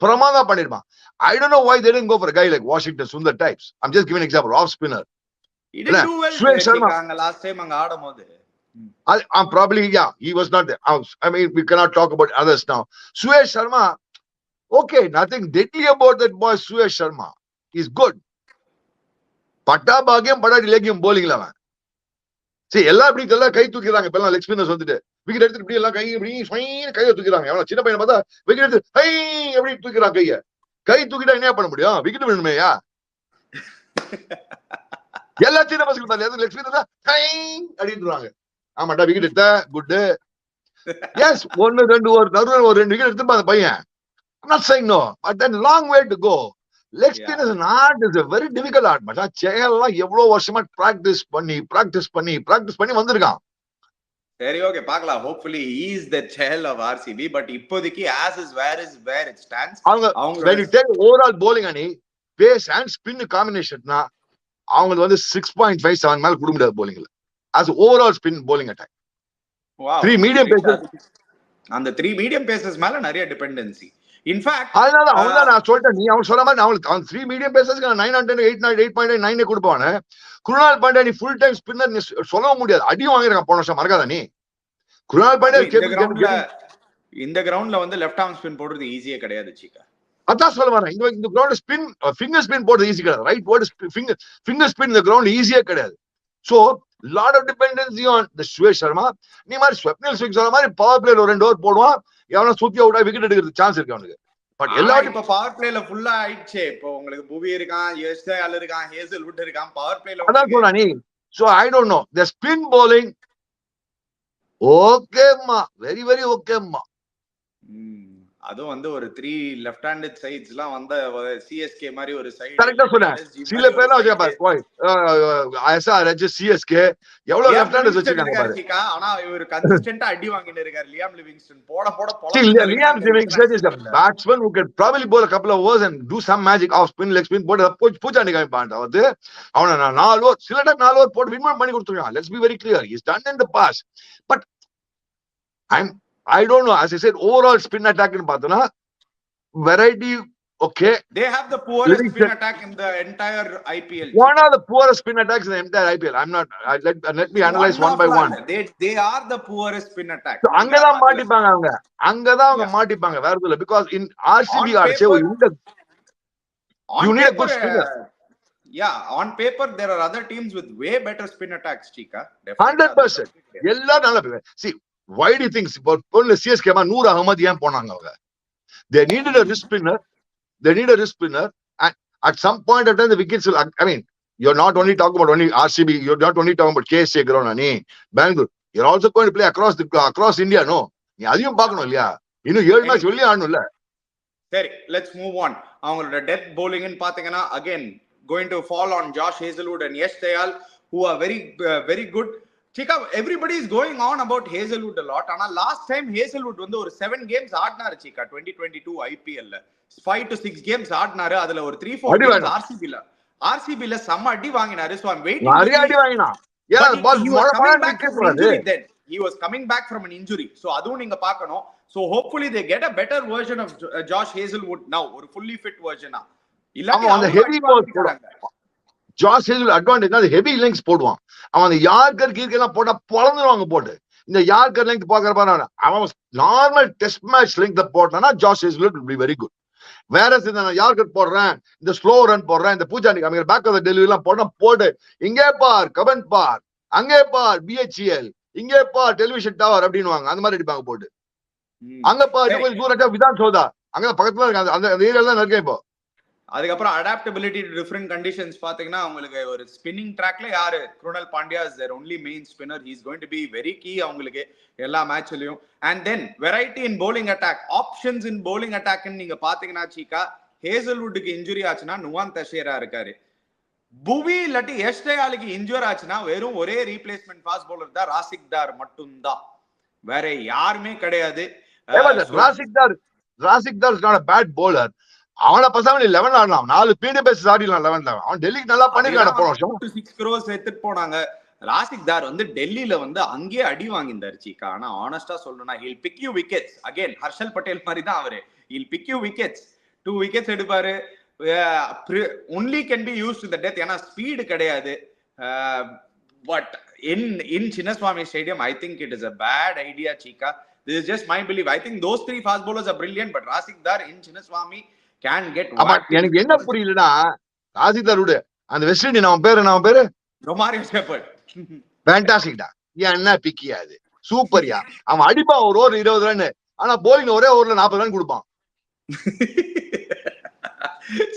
பிரமாதா பண்ணிருப்பான். I don't know why they didn't go for a guy like Washington Sundar types. I'm just giving an example. Off spinner. He didn't do well. Suyash Sharma last time அங்க ஆடும்போது. I'm probably he was not there. I mean we cannot talk about others now. Suyash Sharma, okay, nothing deadly about that boy Suyash Sharma. He's good. பட்டா பாகியம் படாடி லேகியம் bowling அவன். சரி எல்லாம் இப்படி எல்லாம் கை தூக்கிறாங்க. இப்ப எல்லாம் லெக் ஸ்பின்னர்ஸ் வந்துட்டு விக்கெட் எடுத்து இப்படி எல்லாம் கை இப்படி கையை தூக்கிறாங்க. எவ்வளவு சின்ன பையனை பார்த்தா விக்கெட் எடுத்து ஹை எப்படி தூக்கிறான் கையை. கை தூக்கிட்டா என்ன பண்ண முடியும்? விக்கெட் வேணுமேயா? எல்லா சின்ன பசங்க லெக் ஸ்பின்னர் ஹை அப்படின்றாங்க. ஆமாடா விக்கெட் எடுத்த குட். எஸ் 1 2 ஒரு நடுவுல ஒரு 2 விக்கெட் எடுத்து அந்த பையன். I'm not saying no, but then long way to go. Leg spin is an art, is a very difficult art. மச்சான் சேகல்லாம் எவ்வளவு வருஷமா பிராக்டிஸ் பண்ணி வந்திருக்கான். சரி ஓகே பார்க்கலாம். Hopefully he is the Chahal of RCB, but இப்போதைக்கு as is where it stands. அவங்க when you take overall bowling அணி pace and spin combinationனா அவங்க வந்து 6.57 மேல கொடுக்க முடியாது bowlingல. As overall spin bowling attack. Wow. 3 medium paces. அந்த 3 medium paces மேல நிறைய dependency. In fact அதனால அவன்தான் நான் சொல்லிட்டேன். நீ அவன் சொல்ற மாதிரி அவன் 3 மீடியம் பேசஸ்க்கு 9 on 10 8.9 கொடுப்பானே. Krunal Pandya நீ ஃபுல் டைம் ஸ்பின்னர் நீ சொல்ல முடியாது. அடியும் வாங்கிருக்கான் போன வருஷம் மறக்காத நீ. Krunal Pandya இந்த கிரவுண்ட்ல வந்து லெஃப்ட் ஆர்ம் ஸ்பின் போடுறது ஈஸியே கிடையாது Chika. அதான் சொல்ல வரேன். இந்த கிரவுண்ட்ல ஸ்பின் ஃபிங்கர் ஸ்பின் போடுறது ஈஸி கிடையாது. ரைட் வேர்ட் ஃபிங்கர் ஸ்பின் இந்த கிரவுண்ட் ஈஸியே கிடையாது. So lot of dependency on the Suyash Sharma. நீ மாதிரி Swapnil Singh சொல்ற மாதிரி பவர் பிளேல ஒரு 2 ஓவர் போடுவான். எவனா சுத்தி அவுட்டா விக்கெட் எடுக்கிறதுக்கு சான்ஸ் இருக்கு அவனுக்கு. பட் எல்லாரும் இப்ப பவர் பிளேல ஃபுல்லா ஆயிடுச்சு. இப்போ உங்களுக்கு புவி இருக்கான், யஷ் தயால் இருக்கான், ஹேசல்வுட் இருக்கான் பவர் பிளேல. அதான் சொல்றா நீ. So I don't know. The spin bowling okay ma, very very okay ma. அதுவும் வந்து ஒரு 3 லெஃப்ட் ஹேண்டட் சைட்ஸ்லாம் வந்த சிஎஸ்கே மாதிரி ஒரு சைடு கரெக்ட்டா சொன்னேன். சில பேர்லாம் வச்சிருப்பாங்க. போய் எஸ்ஆர்எச் சிஎஸ்கே எவ்வளவு லெஃப்ட் ஹேண்டர்ஸ் வச்சிருக்காங்க பாரு. ஆனா இவர் கன்சிஸ்டன்ட்டா அடி வாங்கிட்டு இருக்காரு. லியாம் லிவிங்ஸ்டன் போட Liam Livingstone is a batsman who can probably bowl a couple of overs and do some magic off spin leg spin போட்டு பூச்சாண்டி காமிப்பான். அதாவது அவன 4 ஓவர் சில டைம் 4 ஓவர் போட்டு வின் பண்ணி கொடுத்துருக்கான். Let's be very clear, he's done in the past. But I don't know. As I said, overall spin attack in Patana, variety, okay. They have the poorest spin attack in the entire IPL. One of the poorest spin attacks in the entire IPL. Let me analyze one by one. They are the poorest spin attack. So, அங்கதான் மாட்டிப்பாங்க அவங்க. அங்கதான் அவங்க மாட்டிப்பாங்க. வேற எதுல because in RCB ஆர்ச்சே you need a good spinner. Yeah, on paper there are other teams with way better spin attacks, Chika. 100%. எல்லாரும் நல்லா பேசுவாங்க. See, why do you think பொண்ணு சிஎஸ்கே நூர் அகமது ஏன் போனாங்க அவங்க? They needed a wrist spinner and at some point of time the wickets will, I mean, you're not only talking about only RCB, you're not only talking about KSA ground ani Bangalore, you're also going to play across India. No, நீ அதையும் பார்க்கணும் இல்லையா? இன்னும் 7 match வெளியே ஆடணும் இல்ல? சரி, let's move on. அவங்களோட டெத் bowling ன்னு பாத்தீங்கன்னா again going to fall on Josh Hazlewood and Yash Dayal who are very good. Chika, everybody is going on about Hazlewood a lot. Ana last time Hazlewood வந்து ஒரு 7 games ஆடினாரு Chika 2022 IPL ல 5 to 6 games ஆடினாரு. அதுல ஒரு 3-4 games RCB ல செம்ம அடி வாங்கினாரு. So I'm waiting. நிறைய அடி வாங்கினா. He was coming back from an injury. So அதுவும் நீங்க பார்க்கணும். So hopefully they get a better version of Josh Hazlewood now, ஒரு fully fit version. இல்ல அந்த ஹெவி பால் போடுறாங்க. ஜாஸ் ஹேசல் அட்வான்டேஜ் அது ஹெவி லெங்ஸ் போடுவான். அவன் அந்த யார்கர் கீர்க்கெல்லாம் போட்டா பொளந்துருவாங்க போட்டு. இந்த யார்கர் லெங்க் பாக்குற அவன் நார்மல் டெஸ்ட் மேட்ச் லெங்க் போட்டானா Josh Hazlewood will be very good. வேற நான் யார்கர் போடுறேன், இந்த ஸ்லோ ரன் போடுறேன், இந்த பூஜாண்டி காமிக்கிற பேக் ஆஃப் த டெலிவரி எல்லாம் போட்டு இங்கே பார் கமெண்ட் பார், அங்கே பார் BHEL, இங்கே பார் டெலிவிஷன் டவர் அப்படின்னு அந்த மாதிரி அடிப்பாங்க போட்டு. அங்க பார் தூரம் விதான் சோதா அங்க பக்கத்துல இருக்காங்க, அந்த ஏரியால தான் இருக்கேன் இப்போ. அதுக்கப்புறம் அடாப்டபிலிட்டி டு டிஃபரெண்ட் கண்டிஷன்ஸ் பாத்தீங்கன்னா அவங்களுக்கு ஒரு ஸ்பின்னிங் ட்ராக்ல யாரு Krunal Pandya is there only main spinner. He is going to be very key அவங்களுக்கு எல்லா மேட்ச்லயும். And then variety in bowling attack, options in bowling அட்டாக்னு நீங்க பாத்தீங்கன்னா சீக்கா ஹேசல்வுட்டுக்கு இன்ஜுரி ஆச்சுன்னா நுவான் தஷேரா இருக்காரு. புவி இல்லாட்டி யஷ் தயாலுக்கு இன்ஜூர் ஆச்சுன்னா வெறும் ஒரே ரீப்ளேஸ்மெண்ட் ஃபாஸ்ட் பவுலர் தான் ராசிக் தார் மட்டும்தான், வேற யாருமே கிடையாது. ராசிக் தார் is not a bad bowler. அவனை பசங்க 11 ஆடலாம், 4 பீடு பேஸ் ஆடிடலாம் 11. அவன் டெல்லிக்கு நல்லா பண்ணிருக்கான போன வருஷம் 6 crores எடுத்துட்டு போனாங்க. ராசிக் தார் டெல்லியில அங்கேயே அடி வாங்கியிருந்தாரு சீக்கா. ஆனா ஆனஸ்டா சொல்லணும்னா he'll pick you wickets again. Harshal Patel மாதிரி தான் அவரு. he'll pick you wickets, 2 wickets எடுப்பாரு. only can be used to the death. ஏன்னா ஸ்பீடு கிடையாது. but in Chinnaswamy Stadium I think it is a bad idea chika. This is just my belief. I think those 3 fast bowlers are brilliant, but Razik Dar in Chinnaswamy can get எனக்கு என்ன புரியலனா ராசிக் தாரோட அந்த west Indies அவன் பேரு Romario shepherd fantastic டா. என்ன பிக்கியா அது சூப்பர்யா. அவன் அடிப்பா ஒரு ஓவர் 20 ரன், ஆனா bowling ஒரே ஓவர்ல 40 ரன் கொடுப்பான்.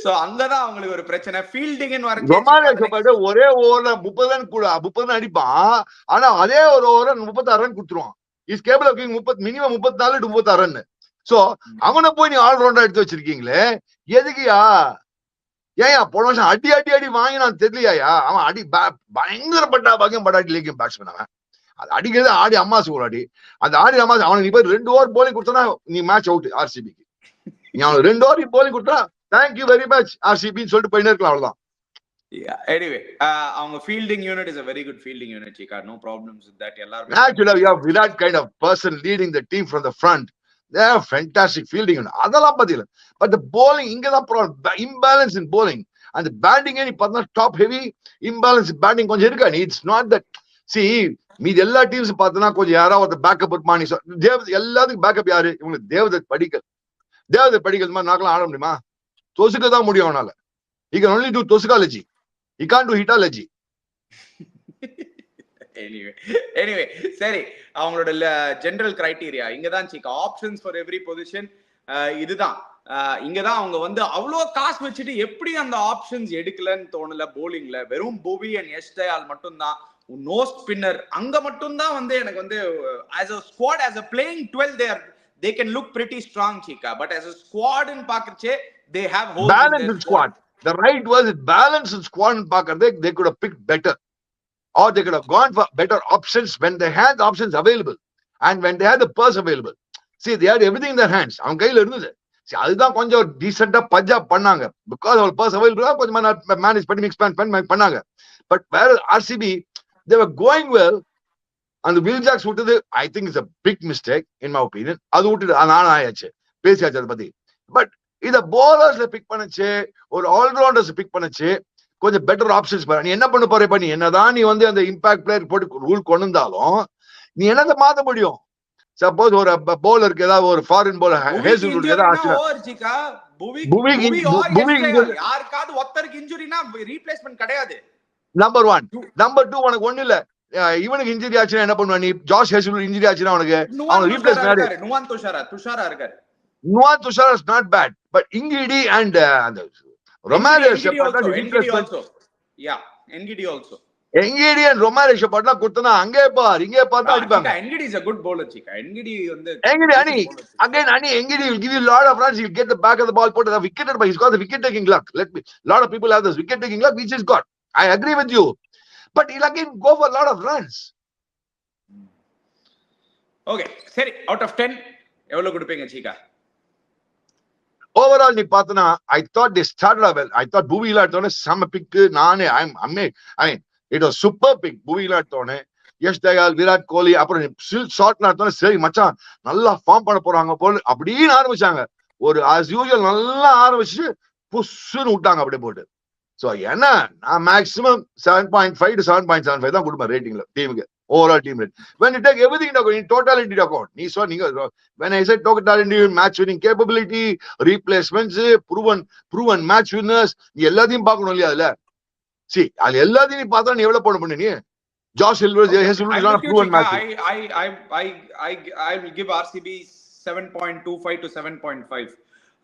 சோ அங்கதான் அவங்களுக்கு ஒரு பிரச்சனை. ஃபீல்டிங் ரொமாரியோ ஷெப்பர்ட் ஒரே ஓவர்ல 30 ரன் அடிப்பான், ஆனா அதே ஒரு ஓவர்ல 36 ரன் கொடுத்துருவான். Is capable of giving minimum 34 to 36 run. So அவனை போய் நீ ஆல் ரவுண்டா எடுத்து வச்சிருக்கீங்களே எதுக்குயா? ஏயா போன வருஷம் அடி வாங்கினான் தெரியலையா? அவன் அடி பயங்கர பாக்கியம் பட்டாட்டி லேக்கியம் பேட்ஸ்மேன். அவன் அது அடிக்கிறது ஆடி அம்மாசு ஒரு அடி. அந்த ஆடி அம்மாசு அவனுக்கு நீ போய் 2 ஓவர் போலிங் கொடுத்தனா நீ மேட்ச் அவுட் RCBக்கு. நீ அவனுக்கு 2 ஓவர் போலிங் கொடுத்தா தேங்க்யூ வெரி மச் RCBன்னு சொல்லிட்டு போயிட்டே இருக்கலாம். அவ்வளவுதான். Anyway, our fielding unit is a very good fielding unit, Chika. No problems with that. Actually, you have Virat kind of person leading the team from the front. They have fantastic fielding unit. Adala padila. But the bowling, inga da problem. Imbalance in bowling. And the batting, any partner top heavy, imbalance in batting. It's not that. See, me the all teams partner konja yara or the backup with money. So they have the backup yari. They have the particle. They have the particle. Man, nakala aadam nima. Tosika da mudiyum avanaala. He can only do tosikology. He can't do hitology. anyway சரி அவங்களோட general criteria இங்கதான் சீக்கா. Options for every position இதுதான். இங்கதான் அவங்க அவ்வளோ காசு வச்சுட்டு எப்படி அந்த ஆப்ஷன்ஸ் எடுக்கலன்னு தோணல. போலிங்ல வெறும் புவி அண்ட் யஷ் தயால் மட்டும்தான், நோ ஸ்பின்னர். அங்க மட்டும்தான் எனக்கு as a squad, as a playing 12 they can look pretty strong chika, but as a squad in paakirche they have holes balance in squad. The right was it balance in squad in paakar they could have picked better, or they could have gone for better options when they had the options available and when they had the purse available. See, they had everything in their hands. அவன் கையில இருந்தது. See, அதுதான் கொஞ்சம் டீசென்ட்டா பஞ்சாப் பண்ணாங்க. because our purse available கொஞ்சம் manage பண்ணி mix பண்ணாங்க. but where RCB they were going well, and the Will Jacks விட்டது I think is a big mistake in my opinion. அது விட்டுது நான் ஆயாச்சு பேசியாச்சு அதை பத்தி. பட் இத bowlersல பிக் பண்ணச்சு, ஒரு ஆல்ரவுண்டர்ஸ் பிக் பண்ணச்சு, கொஞ்சம் பெட்டர் ஆப்ஷன்ஸ் பாரு. நீ என்ன பண்ண போற? நீ என்னதான் நீ அந்த இம்பாக்ட் பிளேயர் போட்டு ரூல் கொண்டு வந்தாலும் நீ என்னதை மாத்த முடியும்? சப்போஸ் ஒரு பவுலருக்கு ஏதாவது ஒரு ஃபாரின் பவுலர் ஹேசல்வுட் ஏதாவது ஆச்சுனா யாருக்காவது ஒருத்தருக்கு இன்ஜூரினா ரீப்ளேஸ்மென்ட் கிடையாது. நம்பர் 1. நம்பர் 2 உனக்கு ஒண்ணு இல்ல, இவனுக்கு இன்ஜூரி ஆச்சுனா என்ன பண்ணுவ நீ? ஜாஷ் ஹேசல்வுட் இன்ஜூரி ஆச்சுனா அவனுக்கு ரீப்ளேஸ் பண்ணாரு. நுவான் துஷாரா இருக்காரு. Nuwan Dushara is not bad, but Ingidi and Romario Shepherd Ngidi also. Ngidi and Romario Shepherd கொடுத்தனா அங்கே பார் இங்கே பார்த்தா அடிப்பாங்க. Ngidi is a good bowler chika. Ngidi Ngidi will give you a lot of runs. He'll get the back of the ball, put the wicket, but he's got the wicket taking luck. Lot of people have this wicket taking luck which he's got. I agree with you, but he'll again go for a lot of runs. Okay, seri out of 10 எவ்வளவு கொடுப்பீங்க சீக்கா? Overall நீ பார்த்தனா I thought they started well. I thought Bhuvila தோனே செம big. நானே I mean it was super pick. Bhuvila தோனே, Yash Dayal, Virat Kohli, அப்புறம் ஷார்ட்னா தோனே சரி மச்சான் நல்லா ஃபார்ம் பண்ண போறாங்க போல அப்படியே ஆரம்பிச்சாங்க. ஒரு as usual நல்லா ஆரம்பிச்சு புஷ்னு விட்டாங்க அப்படியே போட்டு. சோ என்ன நான் மேக்ஸிமம் 7.5 to 7.75 தான் கொடுப்பேன் ரேட்டிங்ல டீமுக்கு overall team rate. When you take everything into account, in totality into account, when I said totality, match winning capability, replacements, proven match winners, நீ எல்லாத்தையும் பார்க்கணும் இல்லையா அதுல? See, அது எல்லாத்தையும் நீ பார்த்தா நீ எவ்வளவு போன நீ? Josh Silver is not a proven match. I will give RCB 7.25 to 7.5.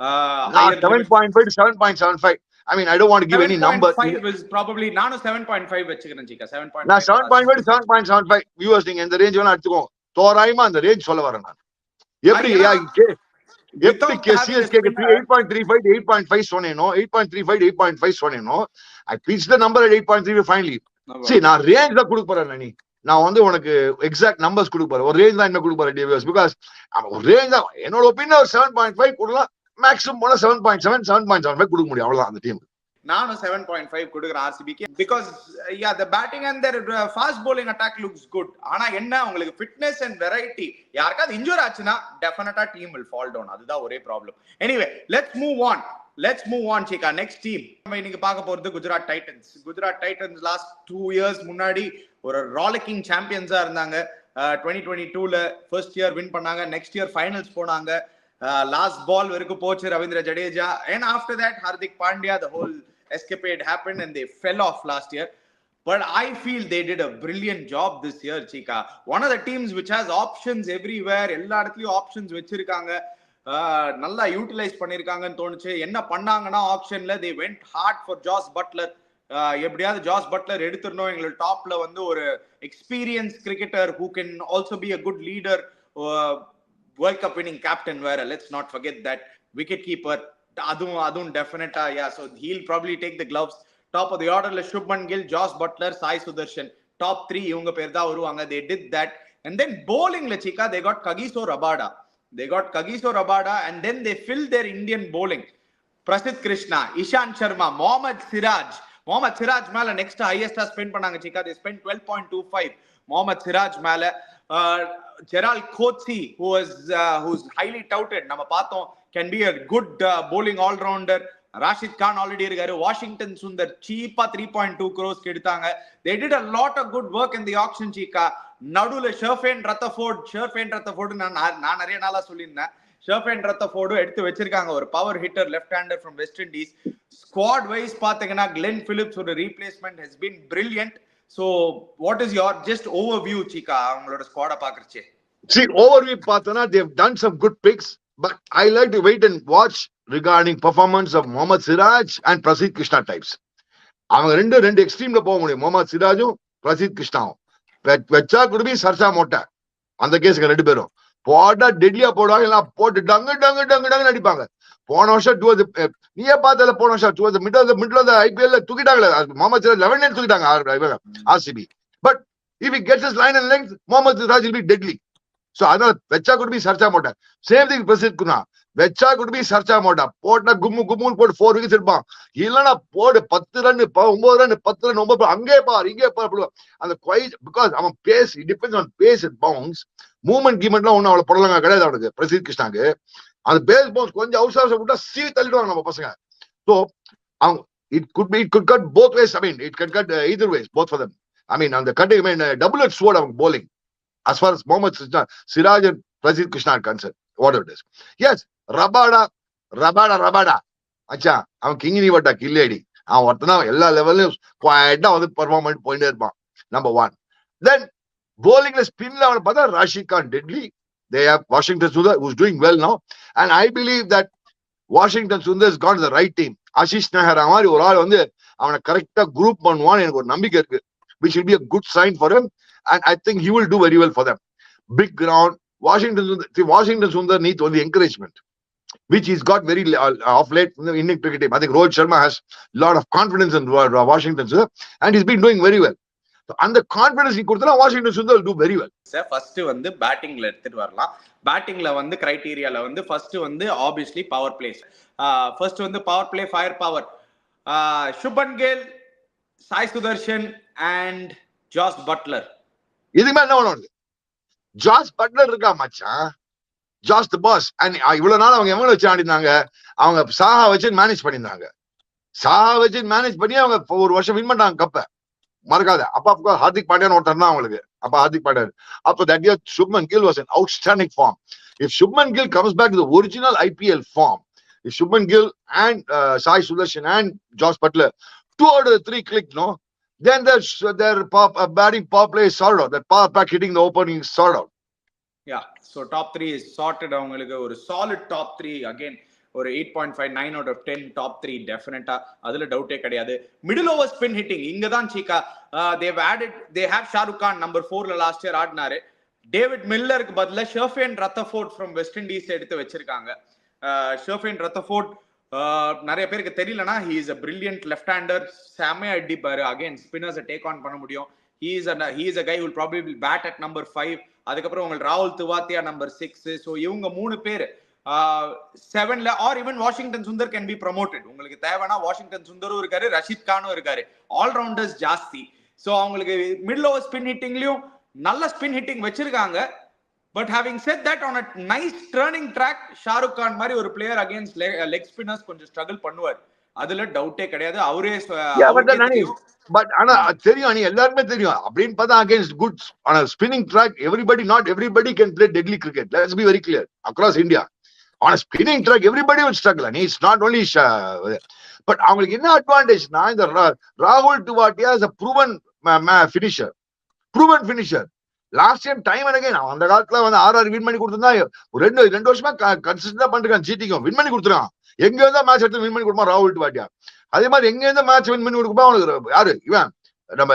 7.5 to 7.75. I mean, I don't want to give any number. 7.5 is probably நானு 7.5 வெச்சுக்கிறேன் ஜிகா. 7.5. நான் 7.5 to 7.75 viewers நீங்க இந்த ரேஞ்ச் வேணா எடுத்துக்கோ. தோராயமா அந்த ரேஞ்ச் சொல்ல வரேன் நான். எப்படி CSK 8.35 to 8.5 சொன்னேனோ, 8.35 to 8.5 சொன்னேனோ, I reached the number at 8.35 finally. See, நான் ரேஞ்ச் தான் கொடுக்க போறேன் நீ. நான் வந்து உனக்கு எக்ஸாக்ட் நம்பர்ஸ் கொடுக்க போறேன். ஒரு ரேஞ்ச் தான் என்ன கொடுக்க போறேன் டிவிஎஸ். பிகாஸ் ஒரு ரேஞ்ச் தான் என்னோட ஒப்பீனியன். ஒரு 7.5 கொடுக்கலாம், மேக்ஸிமம் போனா 7.7 7.75 கொடுக்க முடியும். அவ்வளவுதான் அந்த டீம். நானும் 7.5 கொடுக்குறேன் ஆர்சிபிக்கு. Because the batting and their fast bowling attack looks good. ஆனா என்ன உங்களுக்கு ஃபிட்னஸ் அண்ட் வெரைட்டி, யாருக்காவது இன்ஜூர் ஆச்சுன்னா டெஃபினட்டா டீம் will fall down. அதுதான் ஒரே problem. Anyway let's move on Chika. Next team நம்ம இன்னைக்கு பார்க்க போறது குஜராத் டைட்டன்ஸ். லாஸ்ட் 2 years முன்னாடி ஒரு ராலிக்கிங் சாம்பியன்ஸா இருந்தாங்க. 2022ல ஃபர்ஸ்ட் இயர் வின் பண்ணாங்க. நெக்ஸ்ட் இயர் ஃபைனல்ஸ் போனாங்க. லாஸ்ட் பால் வரைக்கும் போச்சு Ravindra Jadeja. And after that Hardik Pandya, the whole escapade happened and they fell off last year. But I feel they did a brilliant job this year, Chika. One of the teams which has options everywhere. எல்லா இடத்துலயும் options வச்சிருக்காங்க. நல்லா utilise பண்ணிருக்காங்கன்னு தோணுச்சு. என்ன பண்ணாங்கன்னா ஆப்ஷன்ல they went hard for Josh Butler. எப்படியாவது Jos Buttler எடுத்துடணும். எங்களோட டாப்ல வந்து ஒரு experience cricketer who can also be a good leader, World Cup winning captain வேற. Let's not forget that. Wicket keeper அதுவும் டெஃபினட்டா. So he'll probably take the gloves. Top of the orderல Shubman Gill, Josh Butler, Sai Sudarshan. Top 3 இவங்க பேர் தான் வருவாங்க. They did that. And then bowlingல Chika, they got Kagiso Rabada and then they filled their Indian bowling. Prasidh Krishna, Ishant Sharma, Mohammad Siraj மேல next highest spend பண்ணாங்க Chika. They spent 12.25. Mohammad Siraj மேல Gerald Coetzee, who's highly touted, நம்ம பார்த்தோம், can be a good bowling all rounder. Rashid Khan already இருக்காரு. Washington Sundar cheap 3.2 crores எடுத்தாங்க. They did a lot of good work in the auction Chika. நடுவுல Sherfane Rutherford நான் நிறைய நாளா சொல்லியிருந்தேன். Sherfane Rutherford எடுத்து வச்சிருக்காங்க. ஒரு power hitter left hander from West Indies. Squad wise பாத்தீங்கன்னா கிளென் பிலிப்ஸ் ஒரு replacement has been brilliant. So what is your just overview Chika அவங்களோட ஸ்குவாட பாக்குறச்சே? See, overview பார்த்தனா they've done some good picks, but I like to wait and watch regarding performance of Mohammad Siraj and Prasidh Krishna types. அவங்க ரெண்டு எக்ஸ்ட்ரீம்ல போக முடியும். முகமது சிராஜும் பிரசித் கிருஷ்ணாவும் வெச்சா குடும்பி சர்ச்சா மோட்டா அந்த கேஸுக்கு 2 பேரும் போட்டா டெட்லியா போடுவாங்க. எல்லாம் போட்டு டங்கு அடிப்பாங்க. போன வருஷம் நீயே பார்த்தல, போன வருஷம் மிடில் ஐபிஎல் தூக்கிட்டாங்களே முகமது சிராஜ் 11 தூக்கிட்டாங்க RCB. But if he gets his line and length, Mohammad Siraj will be deadly. So அதனால வெச்சா குடும்பி சர்ச்சா மோட்டா. சேம் திங் பிரசித் குணா, வெச்சா குடும்பி சர்ச்சா மோட்டா. போட்டா கும்முன்னு போட்டு 4 wickets எடுப்பான். இல்லைன்னா போடு 10 ரன் 9 ரன் 10 ரன் 9 அங்கே பாரு இங்கே பாரு. அந்த குவைட் பிகாஸ் அவன் pace, it depends on pace and bounce. Movement கீமெண்ட்லாம் ஒன்னும் அவ்வளவு புடலங்க கிடையாது அவனுக்கு பிரசித் கிருஷ்ணாக்கு. அந்த பேஸ் பவுன்ஸ் கொஞ்சம் அவசரம் விட்டா சீவி தள்ளிடுவாங்க நம்ம பசங்க. ஸோ அவங்க it could cut both ways. I mean, it can cut either ways, both for them. I mean, on the cutting, I mean, double-edged sword of bowling. As far as Mohammad Siraj and Prasidh Krishna are concerned, whatever it is. Yes, Rabada. Acha, அவன் கிங்கினி வட்டா கில்லேடி. அவன் ஒருத்தனா எல்லா லெவல்லையும் குவாய்ட்டா வந்து performance போயிட்டே இருப்பான். Number 1. Then bowlingல ஸ்பின்ல அவன் பார்த்தா Rashid Khan deadly. They have Washington Sundar who's doing well now, and I believe that Washington Sundar has got the right team. Ashish Nehra மாதிரி ஒரு ஆள் வந்து அவனை கரெக்டா குரூப் பண்ணுவான்னு எனக்கு ஒரு நம்பிக்கை இருக்கு. Which will be a good sign for him, and I think he will do very well for them. Big ground. Washington Sundar needs only encouragement, which he's got very off late in the Indian cricket team. I think Rohit Sharma has a lot of confidence in Washington Sundar, and he's been doing very well. So, and the confidence he கொடுத்தா Washington Sundar will do very well. First வந்து பேட்டிங்ல எடுத்துட்டு வரலாம். பேட்டிங்ல வந்து கிரைட்டீரியால வந்து first வந்து obviously power place. First வந்து power play, fire power. Shubman Gill, Sai Sudarshan and Josh Butler. இதுக்கு மேல என்ன ஒண்ணு? ஜாஸ் பட்லர் இருக்கா மச்சான். ஜாஸ் தி பாஸ். அண்ட் இவ்வளவு நாள் அவங்க எவ்வளவு வச்சு ஆடினாங்க? அவங்க சாஹா வச்சு மேனேஜ் பண்ணியிருந்தாங்க. சாஹா வச்சு மேனேஜ் பண்ணி அவங்க ஒரு வருஷம் வின் பண்ணாங்க கப்ப. மறக்காத. அப்ப ஹார்திக் பாண்டியான்னு ஒருத்தர் தான் அவங்களுக்கு. அப்ப ஹார்திக் பாண்டியா. அப்ப that year Shubman Gill was an outstanding form. If Shubman Gill comes back to the original IPL form, if Shubman Gill and Sai Sudarshan and Josh Butler, 2 out of the 3 click, no, then their batting power play is sorted out. That power pack hitting the opening is sorted out. Yeah, so top 3 is sorted. அவங்களுக்கு ஒரு solid top 3 again. ஒரு 8.5 9 out of 10 top 3 டெஃபினட்டா, அதுல டவுட்டே கிடையாது. Middle over spin hitting இங்க தான் Cheeka. they have Shahrukh Khan number 4ல லாஸ்ட் இயர் ஆடினாரு. டேவிட் மில்லருக்கு பதிலா Sherfane Rutherford from West Indies எடுத்து வச்சிருக்காங்க. ஷெர்ஃபேன் ரத்தர்ஃபோர்ட் நிறைய பேருக்கு தெரியலனா, he is a brilliant left hander, செமையா அடிப்பாரு. அகைன் ஸ்பின்னர்ஸை டேக் ஆன் பண்ண முடியும். he is a guy who will probably bat at number 5. அதுக்கப்புறம் உங்களுக்கு ராகுல் திவாத்தியா நம்பர் 6. ஸோ இவங்க 3 பேர் 7ல or even Washington Sundar can be promoted. உங்களுக்கு தேவைன்னா வாஷிங்டன் சுந்தரும் இருக்காரு, ரஷீத் கானும் இருக்காரு. ஆல்ரவுண்டர்ஸ் ஜாஸ்தி. ஸோ அவங்களுக்கு மிடில் ஓவர் ஸ்பின் ஹிட்டிங்லயும் நல்ல ஸ்பின் ஹிட்டிங் வச்சிருக்காங்க. But having set that on a nice turning track, Shahrukh Khan மாதிரி ஒரு பிளேயர் அகைன்ஸ்ட் லெக் ஸ்பின்னர்ஸ் கொஞ்சம் ஸ்ட்ரகிள் பண்ணுவார். அதுல டவுட்டே கிடையாது. அவரே பட் ஆனா தெரியும், நீ எல்லாருமே தெரியும் அப்படின்னு பார்த்தா against good on spinning track not everybody can play deadly cricket. Let's be very clear across India. On a spinning track, everybody will struggle, and it's not only but அவங்களுக்கு என்ன அட்வான்டேஜ்னா, இந்த ராகுல் Tewatia is a proven finisher. Last time time எனக்கு அந்த காலத்துல வந்து 6 win பண்ணி கொடுத்திருந்தா, 2 வருஷமா கன்சிஸ்டன்டா பண்ணிருக்கான். ஜிடிக்கும் வின் பண்ணி கொடுத்துருக்கான். எங்க இருந்தா மேட்ச் எடுத்து வின் பண்ணி கொடுப்பான் ராகுல் திவாட்டியா. அதே மாதிரி எங்க இருந்தா மேட்ச் வின் பண்ணி கொடுப்பா அவனுக்கு யாரு, இவன் நம்ம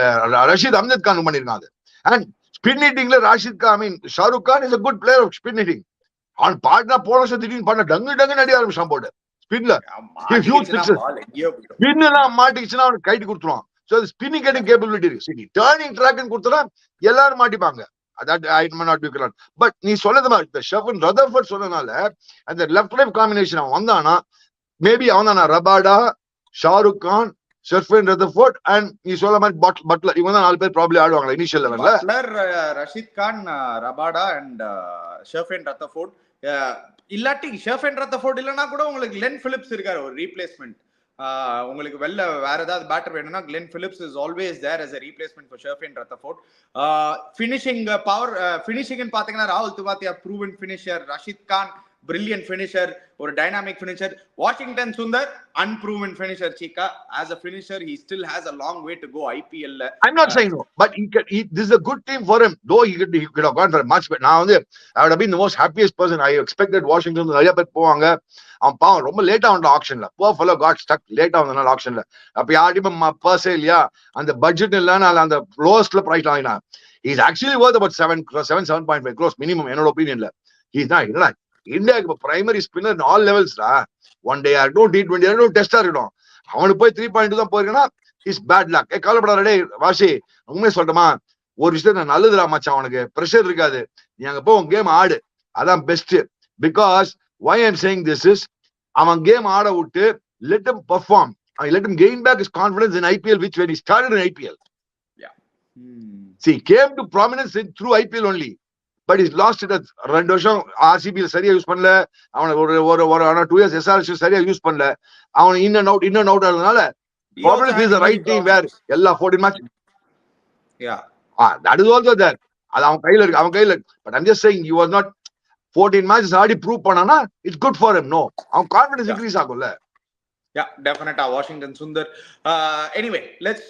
ரஷீத் அஹ்மத் கான் பண்ணிருக்கான். அண்ட் ஸ்பின் ஹிட்டிங்ல Rashid Khan, I mean Shahrukh Khan is a good player of spin hitting. அவன் பாட்னா போன வருஷம் திடீர்னு பாட்னா டங்கு அடி ஆரம்பிச்சான் போட்டு ஸ்பின்ல. ஸ்பின் எல்லாம் மாட்டிக்கிச்சுன்னா அவனுக்கு கைட்டு கொடுத்துருவான். சோ ஸ்பின்னிங் கேட்டிங் கேப்பபிலிட்டி இருக்கு. டர்னிங் ட்ராக்னு கொடுத்தா எல்லாரும் மாட்டிப்பாங்க. பட் நீ சொன்னது மாதிரி ஷெர்ஃபேன் ரதர்ஃபோர்ட் சொன்னதுனால அந்த லெஃப்ட் ரைட் காம்பினேஷன் அவன் வந்தானா, மேபி அவன் தானா Rabada, Shahrukh Khan, Sherfane Rutherford and நீ சொல்ல மாதிரி பட்லர், இவங்க தான் 4 பேர் ப்ராபபிலி ஆடுவாங்க இனிஷியல் லெவல்ல. Buttler, Rashid Khan, Rabada and Sherfane Rutherford. இல்லாட்டி ஷெர்ஃபேன் ரதர்ஃபோர்ட் இல்லனா கூட உங்களுக்கு கிளென் பிலிப்ஸ் இருக்காரு ஒரு ரீப்ளேஸ்மெண்ட். உங்களுக்கு வேற ஏதாவது பேட்டர் வேணும்னா Glenn Phillips is always there as a replacement for Sherfane Rutherford. Finishing power, ஃபினிஷிங்னு பாத்தீங்கன்னா ராகுல் Tewatia proven finisher, Rashid Khan brilliant finisher, or a dynamic finisher. Washington Sundar unproven finisher. Chika as a finisher he still has a long way to go IPL. I'm not saying no, but this is a good team for him, though he could have gone for a much better. Now I would have been the most happiest person. I expected Washington நிறைய பேர் போவாங்க. அவன் பாவம் ரொம்ப லேட்டா வந்த ஆக்ஷன்ல, poor fellow got stuck லேட்டா வந்தனால ஆக்ஷன்ல. அப்ப யாருமே பர்ஸே இல்லையா, அந்த பட்ஜெட் இல்லைன்னா அந்த லோவஸ்ட்ல பிரைஸ் வாங்கினா. He is actually worth about 7.5 crores minimum என்னோட ஒப்பீனியன்ல. He is not இல்ல இந்தியாவுக்கு பிரைமரி ஸ்பின்னர் ஆல் லெவல்ஸ்டா. ஒன் டே ஆகட்டும், T20 ஆகட்டும், டெஸ்டா இருக்கட்டும், அவனுக்கு போய் 3.2 தான் போயிருக்கா. Is bad luck. கவலைப்படாத டே வாசி, உண்மையை சொல்லட்டுமா, ஒரு விஷயத்த நல்லதுடா மச்சான், அவனுக்கு பிரஷர் இருக்காது. நீ அங்க போய் கேம் ஆடு, அதான் best. Because why I'm saying this is, அவன் கேம் ஆட விட்டு let him perform, let him gain back his confidence in IPL, which when he started in IPL, see, came to prominence through IPL only. But he's lost it. 2 வருஷம் RCB சரியா use பண்ணல. அவனை ஒரு 2 years SRH சரியா use பண்ணல. அவன் in and out ஆனதுனால probably this is the right team where எல்லா 14 match, that is also there. அது அவன் கையில இருக்கு. But I'm just saying he was not 14 matches already prove பண்ணானா it's good for him. No, அவன் கான்ஃபிடன்ஸ் இன்க்ரீஸ் ஆகும்ல. Yeah, definitely Washington Sundar. Anyway, let's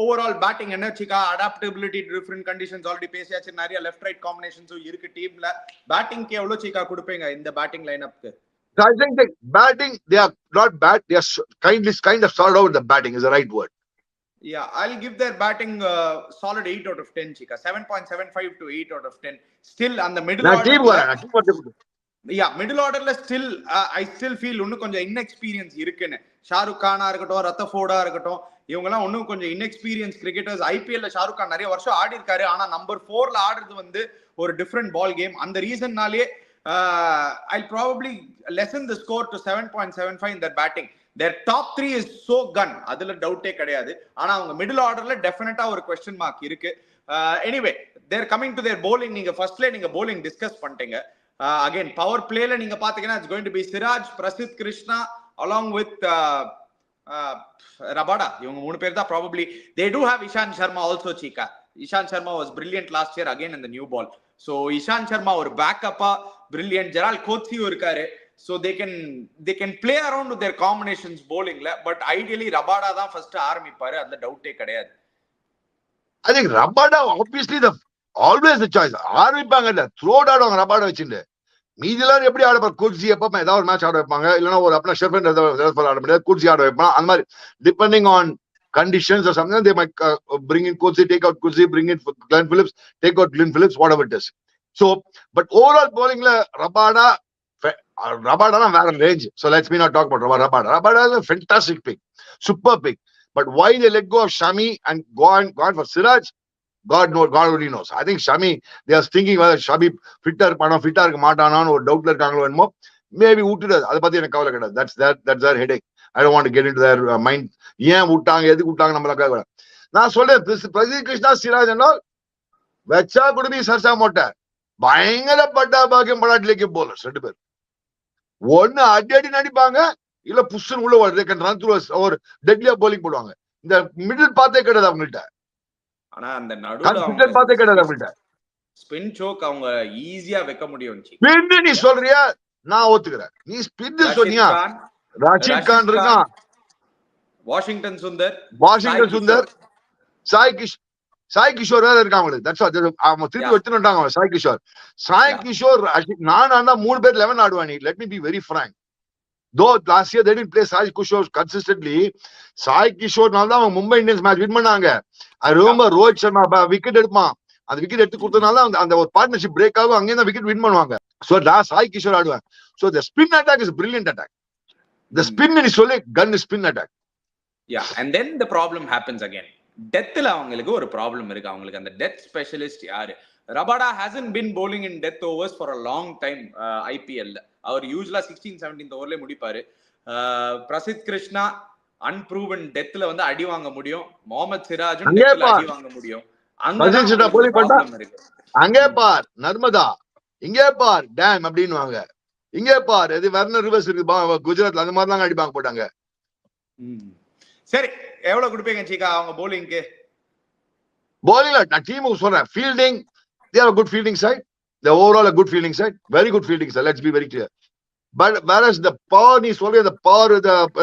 overall batting என்ன Chika, adaptability to different conditions already பேசியாச்சு. நிறைய left right combinations இருக்கு டீம்ல. batting க்கு எவ்வளவு Chika கொடுப்பீங்க இந்த batting lineup க்கு? I think the batting, they are not bad, they are kind of solid out. The batting is the right word. Yeah, I'll give their batting solid 8 out of 10 Chika. 7.75 to 8 out of 10. Still on the middle order. Middle ஆர்டர்ல still I still feel இன்னும் கொஞ்சம் inexperience இருக்குன்னு. ஷாருக் கானா இருக்கட்டும், ரத்தர்ஃபோர்டா இருக்கட்டும், இவங்க எல்லாம் இன்னும் கொஞ்சம் inexperience cricketers. IPL Shahrukh Khan நிறைய வருஷம் ஆடி இருக்காரு. ஆனா நம்பர் 4ல ஆடுறது வந்து ஒரு டிஃப்ரெண்ட் பால் கேம். அந்த ரீசன்னாலே I'll probably lessen the score to 7.75 in their batting. Their top 3 is so gun, அதுல டவுட்டே கிடையாது. ஆனா அவங்க மிடில் ஆர்டர்ல டெஃபினட்டா ஒரு क्वेश्चन மார்க் இருக்கு. Anyway they're coming to their bowling. நீங்க ஃபர்ஸ்ட்ல நீங்க bowling டிஸ்கஸ் பண்ணிட்டீங்க. Again, power play la neenga pathina it's going to be Siraj, Prasidh Krishna along with Rabada, இவங்க 3 பேர் தான் probably. They do have Ishant Sharma also, Chika. Ishant Sharma was brilliant last year again in the new ball. So Ishant Sharma ஒரு பேக்கப்பா brilliant. Gerald கோட்ஸியும் இருக்காரு. So they can play around with their combinations bowlingல. But ideally Rabada தான் first ஆரம்பிப்பாரு, அந்த டவுட்டே கிடையாது. I think Rabada obviously always the choice. ஆரம்பிப்பாங்க இல்ல, throat ஆடுவாங்க Rabada வச்சுட்டு. மீதி எல்லாரும் எப்படி ஆட போற, குர்ஜி எப்ப ஏதாவது ஒரு மேட்ச் ஆட வைப்பாங்க, இல்லைன்னா ஒரு அப்படின்னா ஷெஃபன் ஆட முடியாது, குர்ஜி ஆட வைப்பாங்க. அந்த மாதிரி depending on conditions or something, they might bring in Kurzi, take out Kurzi, bring in Glenn Phillips, take out Glenn Phillips, whatever it is. So, but overall bowling la Rabada na range. So let's me not talk about Rabada. Rabada is a fantastic pick, super pick. But why they let go of Shami and gone for Siraj? God only knows. I think Shami, they are thinking whether Shami fitter matana or doubtler kangalo and more. Maybe utida. Adu pathi enak kavala kedadu. That's their headache. I don't want to get into their mind. ஏன் விட்டாங்க, எதுக்கு விட்டாங்க நம்மளுக்காக. நான் சொல்றேன், Prasidh Krishna, Siraj and all வச்சா குடுமி சர்ச்சா மோட்ட பயங்கர பட்டா பாக்கியம் படாட்டிலேக்கு போலர்ஸ் 2 பேர். ஒன்னு அடி நடிப்பாங்க, இல்ல புஷ்ஷன் உள்ள ரன் த்ரூ ஒரு டெட்லியா bowling போடுவாங்க. இந்த மிடில் பார்த்தே கிடையாது அவங்கள்ட்ட. ஆனா அந்த நடுவுல பார்த்தே கிடையாது அவங்கள்ட்ட. ஸ்பின் சோக் அவங்க ஈஸியா வைக்க முடியும். ஸ்பின் நீ சொல்றியா, நான் ஒத்துக்கிறேன். நீ ஸ்பின் சொன்னியா, ரஷீத் கான் இருக்கான், வாஷிங்டன் சுந்தர், சாய் கிஷோர் வேற இருக்காங்க. அவங்க திருப்பி எடுத்துட்டாங்க சாய் கிஷோர். நான் 3 பேர் 11 ஆடுவானி. Let me be very frank. Though last year they didn't play Sai Kishore consistently, Sai Kishore நால தான் அவங்க மும்பை இந்தியன்ஸ் மேட்ச் வின் பண்ணாங்க. I remember Rohit Sharma wicket எடுப்பான், அந்த விக்கெட் எடுத்து கொடுத்தனால அந்த ஒரு பார்ட்னர்ஷிப் பிரேக் ஆகும், அங்கேயே தான் விக்கெட் வின் பண்ணுவாங்க. So நான் சாய் கிஷோர் ஆடுவேன். So the spin attack is a brilliant attack. The spin நீ சொல்லி gun spin attack. Yeah, and then the problem happens again. டெத்ல அவங்களுக்கு ஒரு ப்ராப்ளம் இருக்கு. அவங்களுக்கு அந்த டெத் ஸ்பெஷலிஸ்ட் யாரு? Rabada hasn't been bowling in death overs for a long time IPL. அவர் usually 16-17th ஓவர்ல முடிப்பாரு. பிரசித் கிருஷ்ணா அன்ப்ரூவன் டெத்ல வந்து அடி வாங்க முடியும். முகமது சிராஜும் டெத்ல அடி வாங்க முடியும். அங்கே பார் நர்மதா, இங்கே பார் டேம் அப்படின்னுவாங்க, இங்கே பார் இது வெர்னர் ரிவர்ஸ் இருக்கு குஜராத்ல, அந்த மாதிரி தான் அடிப்பாங்க போட்டாங்க. சரி, எவ்வளவு கொடுப்பீங்க சீக்கா அவங்க bowling-க்கு? bowling-ல நான் டீமுக்கு சொல்றேன், fielding they are a good fielding side, they overall a good fielding side, very good fielding side, let's be very clear. But whereas the power நீ சொல்ற the power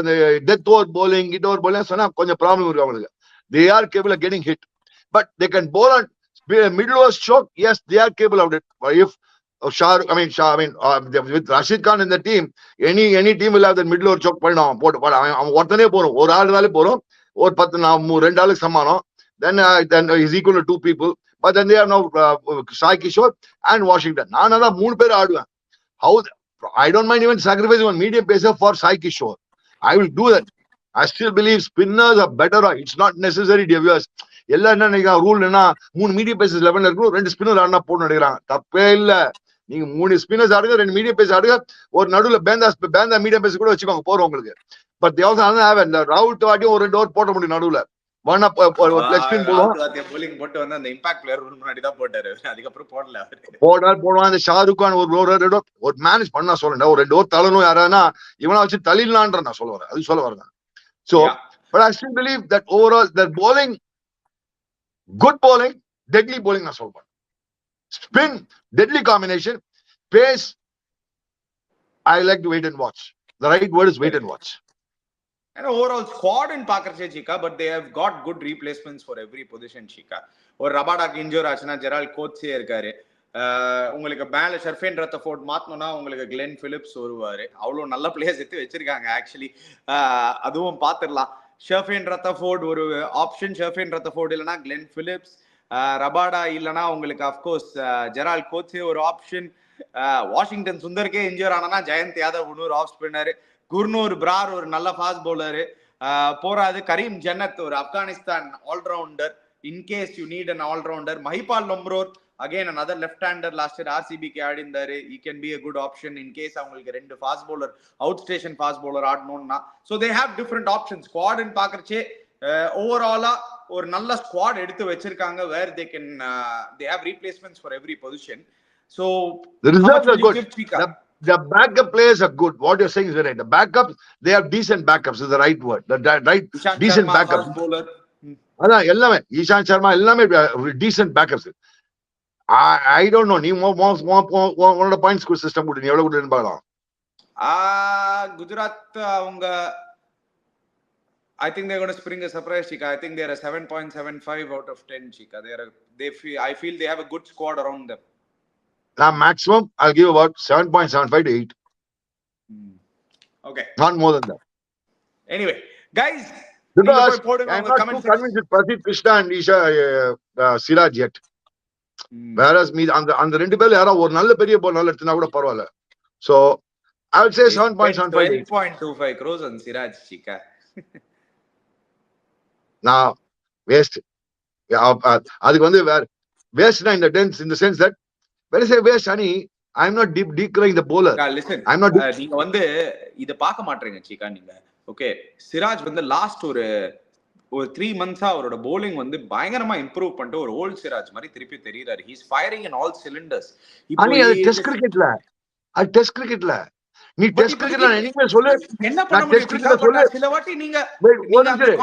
the death over bowling, it over bowling சொன்னா கொஞ்சம் problem இருக்கு அவங்களுக்கு. They are capable of getting hit, but they can bowl on middle over stroke. Yes, they are capable of it. If with Rashid Khan in the team, any team will have that middle over choke பண்ணலாம். போட்டு அவன் ஒருத்தனே போறோம், ஒரு ஆளுனாலே போறோம், ஒரு 10 2 ஆளுக்கு சமானம். Then he's equal to 2 people. But then they have now Sai Kishore and Washington. நான் தான் 3 பேர் ஆடுவேன். How I don't mind even sacrificing one medium pacer for Sai Kishore. I will do that. I still believe spinners are better. It's not necessary, dear viewers. எல்லாம் என்ன நினைக்கிறாங்க, rule என்ன 3 medium bases 11 இருக்கணும், 2 spinner ஆடினா போட்டு நினைக்கிறாங்க. தப்பே இல்ல. நீங்க 3 ஸ்பின்னர்ஸ் ஆடுங்க, 2 மீடியம் பேஸ் ஆடுங்க, ஒரு நடுவுல பேந்தா மீடியம் பேஸ் கூட வச்சுக்கோங்க போறோம் உங்களுக்கு. பட் they also have இந்த ரவுட் வாட்டியும் ஒரு 2 ஓவர் போட முடியும் நடுவுல. ஒரு லெக் ஸ்பின் போடுவோம், bowling போட்டு வந்து அந்த இம்பாக்ட் பிளேயர் ரூல் முன்னாடி தான் போட்டாரு, அதுக்கு அப்புறம் போடல அவரு. போடுவான் அந்த ஷாருக் கான் ஒரு மேனேஜ் பண்ணா சொல்றேன், ஒரு 2 ஓவர் தள்ளணும் யாரானா இவனா வச்சு தள்ளிடலான்ற நான் சொல்ல வரேன், அது சொல்ல வரேன். So but I still believe that overall their bowling, good bowling, deadly bowling நான் சொல்றேன். Spin, deadly combination, pace, I like to wait and watch. The right word is wait and watch. And overall squad in பாக்கறச்சே Chika, but they have got good replacements for every position Chika. ஒரு ரபாடாக்கு injure ஆச்சுனா Gerald Godse இருக்காரு. உங்களுக்கு மேல ஷர்ஃபேன் ரத்தஃபோர்ட் மாத்தணும்னா உங்களுக்கு Glenn Phillips வருவாரு. அவ்வளவு நல்ல players எடுத்து வச்சிருக்காங்க ஆக்சுவலி. அதுவும் பாத்துடலாம். ஷர்ஃபேன் ரத்தஃபோர்ட் ஒரு ஆப்ஷன், ஷர்ஃபேன் ரத்தஃபோர்ட் இல்லனா கிளென் பிலிப்ஸ், ரபாடா இல்லனா உங்களுக்கு அஃப்கோர்ஸ் ஜெரால்ட் கோட்ஸே ஒரு ஆப்ஷன். வாஷிங்டன் சுந்தர்க்கே இன்ஜூர் ஆனா ஜெயந்த் யாதவ் இன்னொரு ஆஃப் ஸ்பின்னர், குர்னூர் பிரார் ஒரு நல்ல ஃபாஸ்ட் பவுலரு, போராது கரீம் ஜன்னத் ஒரு Afghanistan allrounder in case you need an allrounder, Mahipal Lomror again another left hander last year RCB-க்கு ஆடிந்தாரு, he can be a good option in case அவங்களுக்கு 2 fast bowler out station fast bowler ஆடணும்னா. so they have different options. squad ன்னு பாக்கறச்சே ஓவராலா ஒரு நல்ல squad எடுத்து வச்சிருக்காங்க, where they can they have replacements for every position. So the results are good. The backup players are good. What you're saying is right. The backups, they have decent backups is the right word. The right Ishant decent Sharma, backups. fast bowler. அதான் எல்லாமே ஈஷாந்த் சர்மா எல்லாமே decent backups. I don't know. நீ உன்னோட points system கூட நீ எவ்வளவு கூட பார்க்கலாம். குஜராத் அவங்க I think they're going to spring a surprise, Chika. I think they're a 7.75 out of 10, Chika. I feel they have a good squad around them. Now, maximum, I'll give about 7.75 to 8. Okay. Not more than that. Anyway, guys, because I'm not too convinced with Prasidh Krishna and Isha Siraj yet. Whereas me, அந்த ரெண்டு பேர்ல யாரோ ஒரு நல்ல பெரிய பால் நல்லா எடுத்தா கூட பரவாயில்ல. So, I would say 7.75. 8.25 crores on Siraj, Chika. நான் வேஸ்ட். அதுக்கு வந்து வேஸ்ட்னா in the sense that when I say waste, honey, I'm not decrying the bowler. Listen, I'm not. நீங்க வந்து இத பார்க்க மாட்டீங்க சீக்கா நீங்க. ஓகே, சிராஜ் வந்து லாஸ்ட் ஒரு 3 months-ஆ அவரோட bowling வந்து பயங்கரமா இம்ப்ரூவ் பண்ணிட்டு ஒரு ஓல்ட் சிராஜ் மாதிரி திருப்பி தெரியுறாரு. He is firing in all cylinders. இப்போ அது டெஸ்ட் கிரிக்கெட்ல நீ டெஸ்ட் கிரிக்கெட்ல என்னைக்குமே சொல்லு என்ன பண்ண முடியும் சொல்லு. சில வாட்டி நீங்க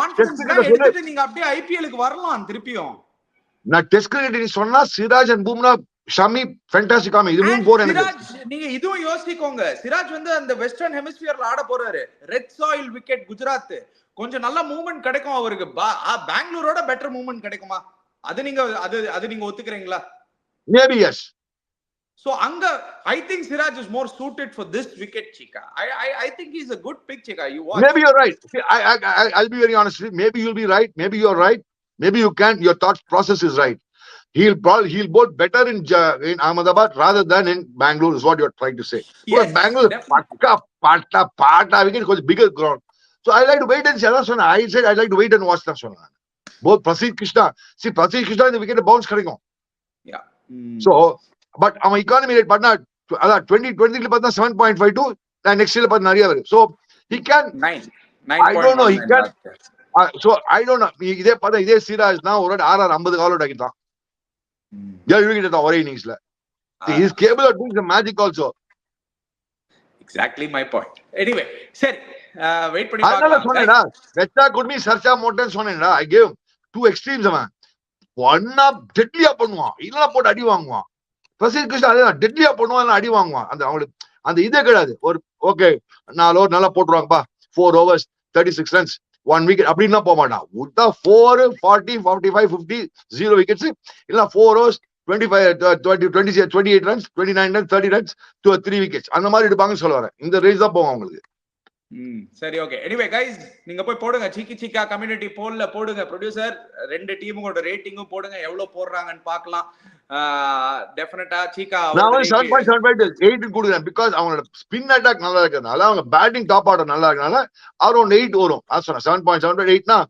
கான்ஃபிடன்ஸ் எடுத்துட்டு நீங்க அப்படியே ஐபிஎல்க்கு வரலாம் திருப்பியும். நான் டெஸ்ட் கிரிக்கெட் நீ சொன்னா சிராஜ் அண்ட் பும்ரா ஷமி ஃபேண்டாஸ்டிக் ஆமே இதுவும் போற எனக்கு. நீங்க இதுவும் யோசிக்கோங்க. சிராஜ் வந்து அந்த வெஸ்டர்ன் ஹெமிஸ்பியர்ல ஆட போறாரு. Red soil wicket Gujarat. கொஞ்சம் நல்ல மூவ்மெண்ட் கிடைக்கும் அவருக்கு. பெங்களூரோட பெட்டர் மூவ்மெண்ட் கிடைக்குமா? அது நீங்க ஒத்துக்கிறீங்களா? Maybe yes. So Anga, I think Siraj is more suited for this wicket, Chika. I think he's a good pick, Chika. You watch. Maybe you're right. I'll be very honest with you. Maybe you'll be right. Maybe you're right. Maybe you can't. Your thought process is right. He'll bowl better in Ahmedabad rather than in Bangalore is what you're trying to say. Yes, Bangalore, pata wicket goes bigger ground. So I like to wait and see. I said I like to wait and watch that. Both Prasidh Krishna. See, Prasidh Krishna in the wicket bounce karigo. Yeah. So. But our economy rate partner 2020 பார்த்தா 7.52 next year பார்த்தா நிறைய வருது. So he can 9 I don't know he can so I don't know இதே பார்த்தா இதே சிராஜ்னா ஒரு RR 50 call out ஆகிட்டான். ஏழு விக்கெட் எடுத்தான் ஒரே இன்னிங்ஸ்ல. He is capable of doing the magic also. Exactly my point. Anyway, சரி வெயிட் பண்ணி பார்க்கலாம். அதனால சொன்னேனா வெச்சா could be சர்ச்சா மோட்டன் சொன்னேனா I gave two extremes அவன். ஒன்னா டெட்லியா பண்ணுவான் இல்லனா போட்டு அடி வாங்குவான். பிரசித் கிருஷ்ணா அதேதான் டெட்லியா பண்ணுவான் அடி வாங்குவான். அவங்களுக்கு அந்த இதே கிடையாது. ஒரு ஓகே 4 ஓவர் நல்லா போட்டுருவாங்கப்பா 4 overs 36 runs 1 wicket அப்படின்னா போக மாட்டான். விட்டா 4 40 45 50 0 wickets இல்ல 4 overs 28 runs 29 runs 30 runs to 3 wickets அந்த மாதிரி எடுப்பாங்கன்னு சொல்ல வரேன். இந்த ரேஞ்ச் தான் போகும் அவங்களுக்கு. சரி ஓகே. எனிவே கைஸ் நீங்க போய் போடுங்க சீக்கா கம்யூனிட்டி போல்ல போடுங்க. ப்ரொடியூசர் ரெண்டு டீமுங்களோட ரேட்டிங்கும் போடுங்க எவ்வளவு போடுறாங்கன்னு பார்க்கலாம். டெஃபினட்டா சீக்கா நான் 7.75 8 கொடுக்கிறேன். பிகாஸ் அவங்களோட ஸ்பின் அட்டாக் நல்லா இருக்கிறதுனால அவங்க பேட்டிங் டாப் ஆர்டர் நல்லா இருக்கனால அரௌண்ட் 8 வரும். அது சொன்னேன் 7.75 8னா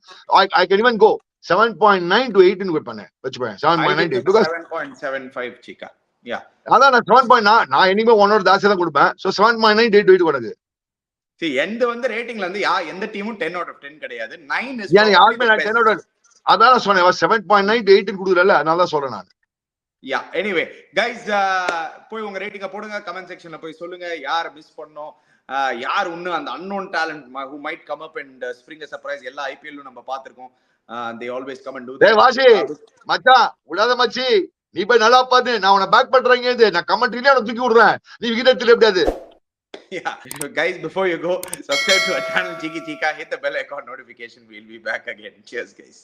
I can even go 7.9 to 8 ன்னு பண்ணேன் வெச்சுப்பேன். 7.9 to 8 because 7.75 சீக்கா. யா அதான் நான் 7.9 நான் எனிமே 1 hour தாசி தான் கொடுப்பேன். சோ 7.9 to 8 கொடுங்க. See எந்த வந்து ரேட்டிங்ல வந்து எந்த டீமும் 10 out of 10 கிடையாது. 9 is யாருமே நான் 10 out of அதான் சொன்னேன் 7.9 to 8 ன்னு கொடுக்கறல அதனால தான் சொல்றேன் நான். யா எனிவே கைஸ் போய் உங்க ரேட்டிங்க போடுங்க. கமெண்ட் செக்ஷன்ல போய் சொல்லுங்க யார் மிஸ் பண்ணோம் யார் இன்னும் அந்த unknown talent who might come up and spring a surprise. எல்லா ஐபிஎல்லும் நம்ம பாத்துறோம். they always come and do that. டேய் வாசி மச்சான் உடாத மச்சி நீ போய் நல்லா பாத்து நான் உன்னை பேக் பண்றேங்க. நான் கமெண்ட்ரியில நான் தூக்கி விடுறேன். நீ விக்கெட் எடுத்துட முடியாது. Yeah, so guys, before you go, subscribe to our channel Chiki Chika, hit the bell icon notification. We'll be back again. Cheers, guys.